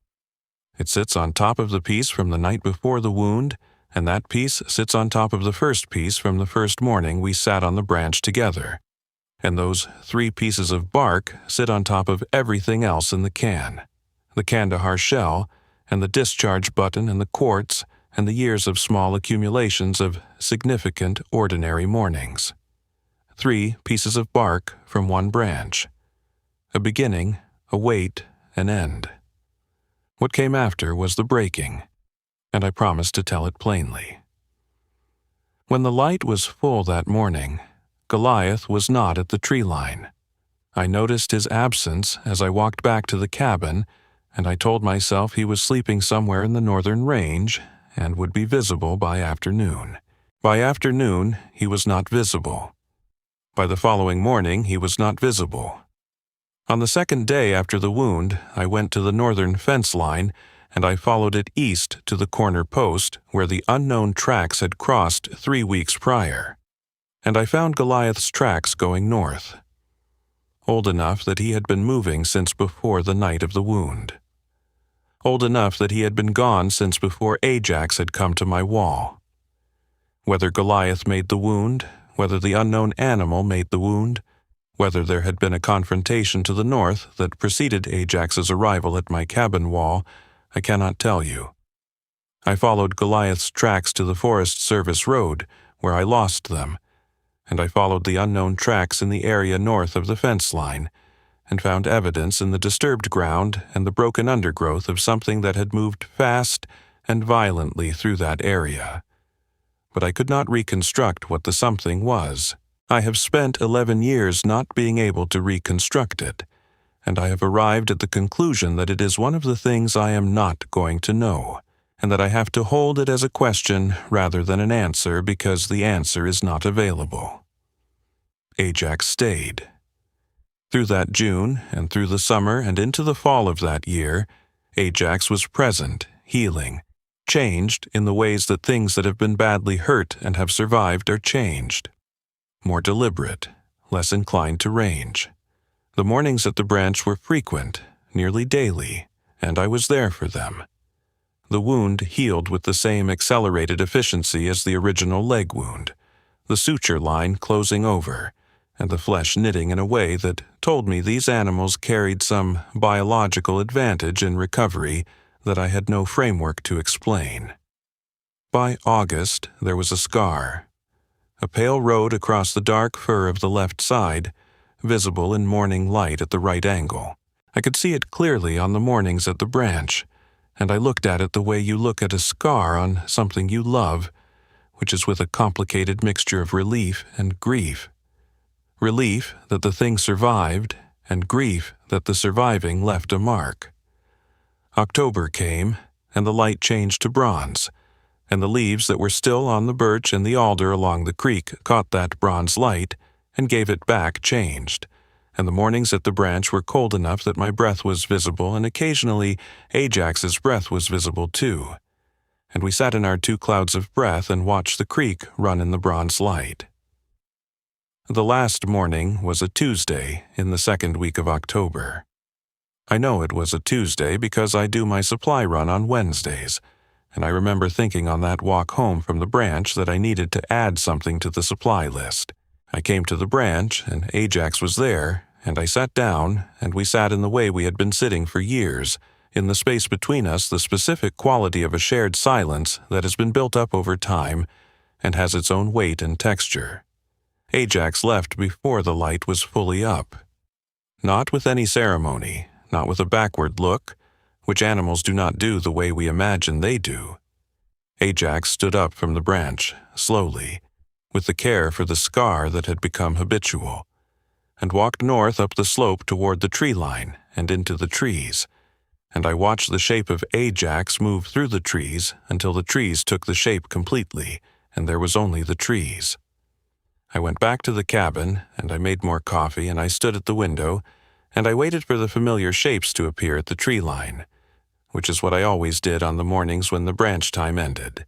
It sits on top of the piece from the night before the wound, and that piece sits on top of the first piece from the first morning we sat on the branch together. And those 3 pieces of bark sit on top of everything else in the can. The Kandahar shell, and the discharge button, and the quartz, and the years of small accumulations of significant ordinary mornings. 3 pieces of bark from one branch. A beginning, a wait, an end. What came after was the breaking, and I promised to tell it plainly. When the light was full that morning, Goliath was not at the tree line. I noticed his absence as I walked back to the cabin, and I told myself he was sleeping somewhere in the northern range and would be visible by afternoon. By afternoon, he was not visible. By the following morning, he was not visible. On the second day after the wound, I went to the northern fence line, and I followed it east to the corner post where the unknown tracks had crossed 3 weeks prior. And I found Goliath's tracks going north. Old enough that he had been moving since before the night of the wound. Old enough that he had been gone since before Ajax had come to my wall. Whether Goliath made the wound, whether the unknown animal made the wound, whether there had been a confrontation to the north that preceded Ajax's arrival at my cabin wall, I cannot tell you. I followed Goliath's tracks to the Forest Service Road, where I lost them, and I followed the unknown tracks in the area north of the fence line, and found evidence in the disturbed ground and the broken undergrowth of something that had moved fast and violently through that area. But I could not reconstruct what the something was. I have spent 11 years not being able to reconstruct it, and I have arrived at the conclusion that it is one of the things I am not going to know, and that I have to hold it as a question rather than an answer because the answer is not available. Ajax stayed. Through that June, and through the summer and into the fall of that year, Ajax was present, healing, changed in the ways that things that have been badly hurt and have survived are changed. More deliberate, less inclined to range. The mornings at the branch were frequent, nearly daily, and I was there for them. The wound healed with the same accelerated efficiency as the original leg wound, the suture line closing over, and the flesh knitting in a way that told me these animals carried some biological advantage in recovery that I had no framework to explain. By August, there was a scar. A pale road across the dark fur of the left side, visible in morning light at the right angle. I could see it clearly on the mornings at the branch, and I looked at it the way you look at a scar on something you love, which is with a complicated mixture of relief and grief. Relief that the thing survived, and grief that the surviving left a mark. October came, and the light changed to bronze, and the leaves that were still on the birch and the alder along the creek caught that bronze light and gave it back changed, and the mornings at the branch were cold enough that my breath was visible, and occasionally Ajax's breath was visible too, and we sat in our 2 clouds of breath and watched the creek run in the bronze light. The last morning was a Tuesday in the 2nd week of October. I know it was a Tuesday because I do my supply run on Wednesdays, and I remember thinking on that walk home from the branch that I needed to add something to the supply list. I came to the branch, and Ajax was there, and I sat down, and we sat in the way we had been sitting for years, in the space between us, the specific quality of a shared silence that has been built up over time and has its own weight and texture. Ajax left before the light was fully up. Not with any ceremony, not with a backward look, which animals do not do the way we imagine they do. Ajax stood up from the branch, slowly, with the care for the scar that had become habitual, and walked north up the slope toward the tree line and into the trees, and I watched the shape of Ajax move through the trees until the trees took the shape completely, and there was only the trees. I went back to the cabin, and I made more coffee, and I stood at the window, and I waited for the familiar shapes to appear at the tree line, which is what I always did on the mornings when the branch time ended,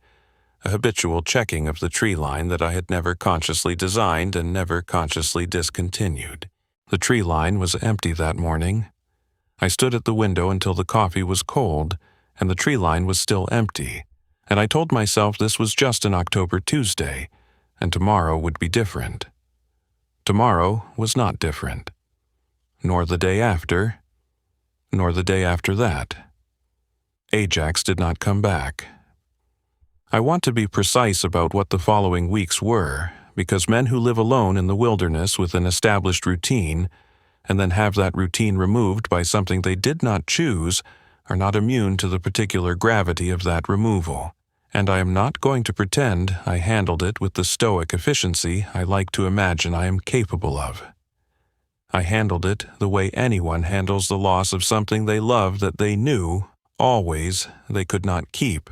a habitual checking of the tree line that I had never consciously designed and never consciously discontinued. The tree line was empty that morning. I stood at the window until the coffee was cold, and the tree line was still empty, and I told myself this was just an October Tuesday, and tomorrow would be different. Tomorrow was not different, nor the day after, nor the day after that. Ajax did not come back. I want to be precise about what the following weeks were, because men who live alone in the wilderness with an established routine, and then have that routine removed by something they did not choose, are not immune to the particular gravity of that removal. And I am not going to pretend I handled it with the stoic efficiency I like to imagine I am capable of. I handled it the way anyone handles the loss of something they love that they knew, always, they could not keep,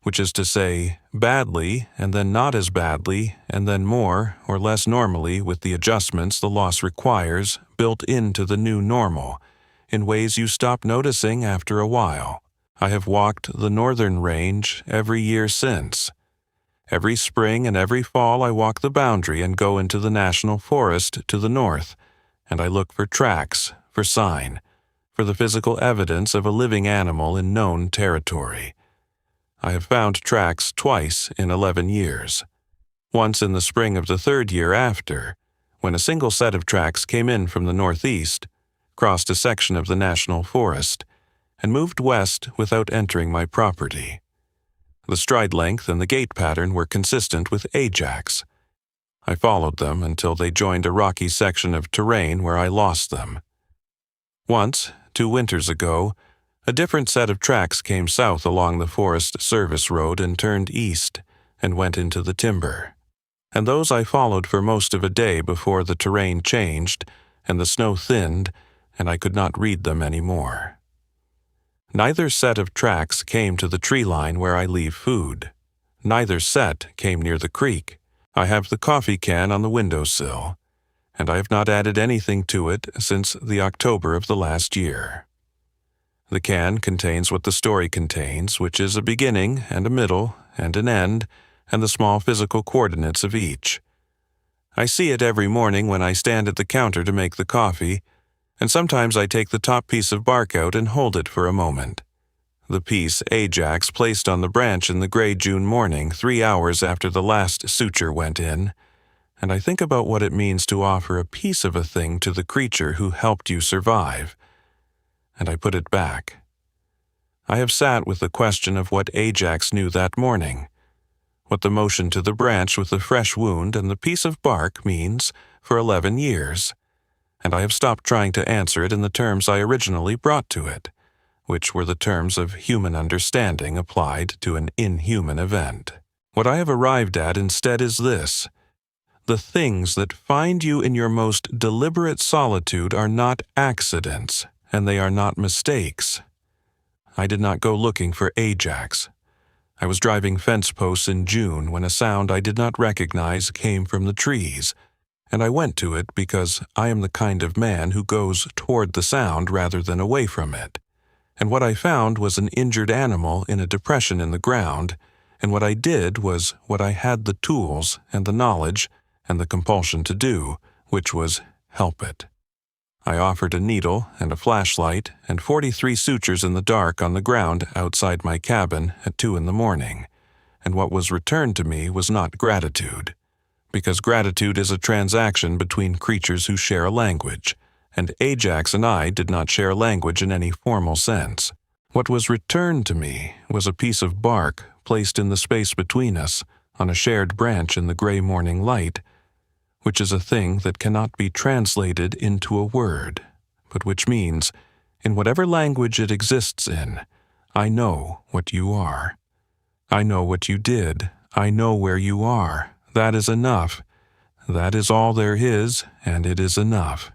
which is to say, badly, and then not as badly, and then more or less normally with the adjustments the loss requires built into the new normal, in ways you stop noticing after a while. I have walked the northern range every year since. Every spring and every fall I walk the boundary and go into the national forest to the north, and I look for tracks, for sign, for the physical evidence of a living animal in known territory. I have found tracks twice in 11 years. Once in the spring of the 3rd year after, when a single set of tracks came in from the northeast, crossed a section of the national forest, and moved west without entering my property. The stride length and the gait pattern were consistent with Ajax. I followed them until they joined a rocky section of terrain where I lost them. Once, 2 winters ago, a different set of tracks came south along the Forest Service Road and turned east and went into the timber. And those I followed for most of a day before the terrain changed and the snow thinned and I could not read them anymore. Neither set of tracks came to the tree line where I leave food. Neither set came near the creek. I have the coffee can on the windowsill, and I have not added anything to it since the October of the last year. The can contains what the story contains, which is a beginning and a middle and an end, and the small physical coordinates of each. I see it every morning when I stand at the counter to make the coffee, and sometimes I take the top piece of bark out and hold it for a moment. The piece Ajax placed on the branch in the gray June morning 3 hours after the last suture went in, and I think about what it means to offer a piece of a thing to the creature who helped you survive, and I put it back. I have sat with the question of what Ajax knew that morning, what the motion to the branch with the fresh wound and the piece of bark means for 11 years. and I have stopped trying to answer it in the terms I originally brought to it, which were the terms of human understanding applied to an inhuman event. What I have arrived at instead is this: the things that find you in your most deliberate solitude are not accidents, and they are not mistakes. I did not go looking for Ajax. I was driving fence posts in June when a sound I did not recognize came from the trees, and I went to it because I am the kind of man who goes toward the sound rather than away from it. And what I found was an injured animal in a depression in the ground, and what I did was what I had the tools and the knowledge and the compulsion to do, which was help it. I offered a needle and a flashlight and 43 sutures in the dark on the ground outside my cabin at 2 a.m, and what was returned to me was not gratitude, because gratitude is a transaction between creatures who share a language, and Ajax and I did not share language in any formal sense. What was returned to me was a piece of bark placed in the space between us on a shared branch in the gray morning light, which is a thing that cannot be translated into a word, but which means, in whatever language it exists in, I know what you are. I know what you did. I know where you are. That is enough. That is all there is, and it is enough.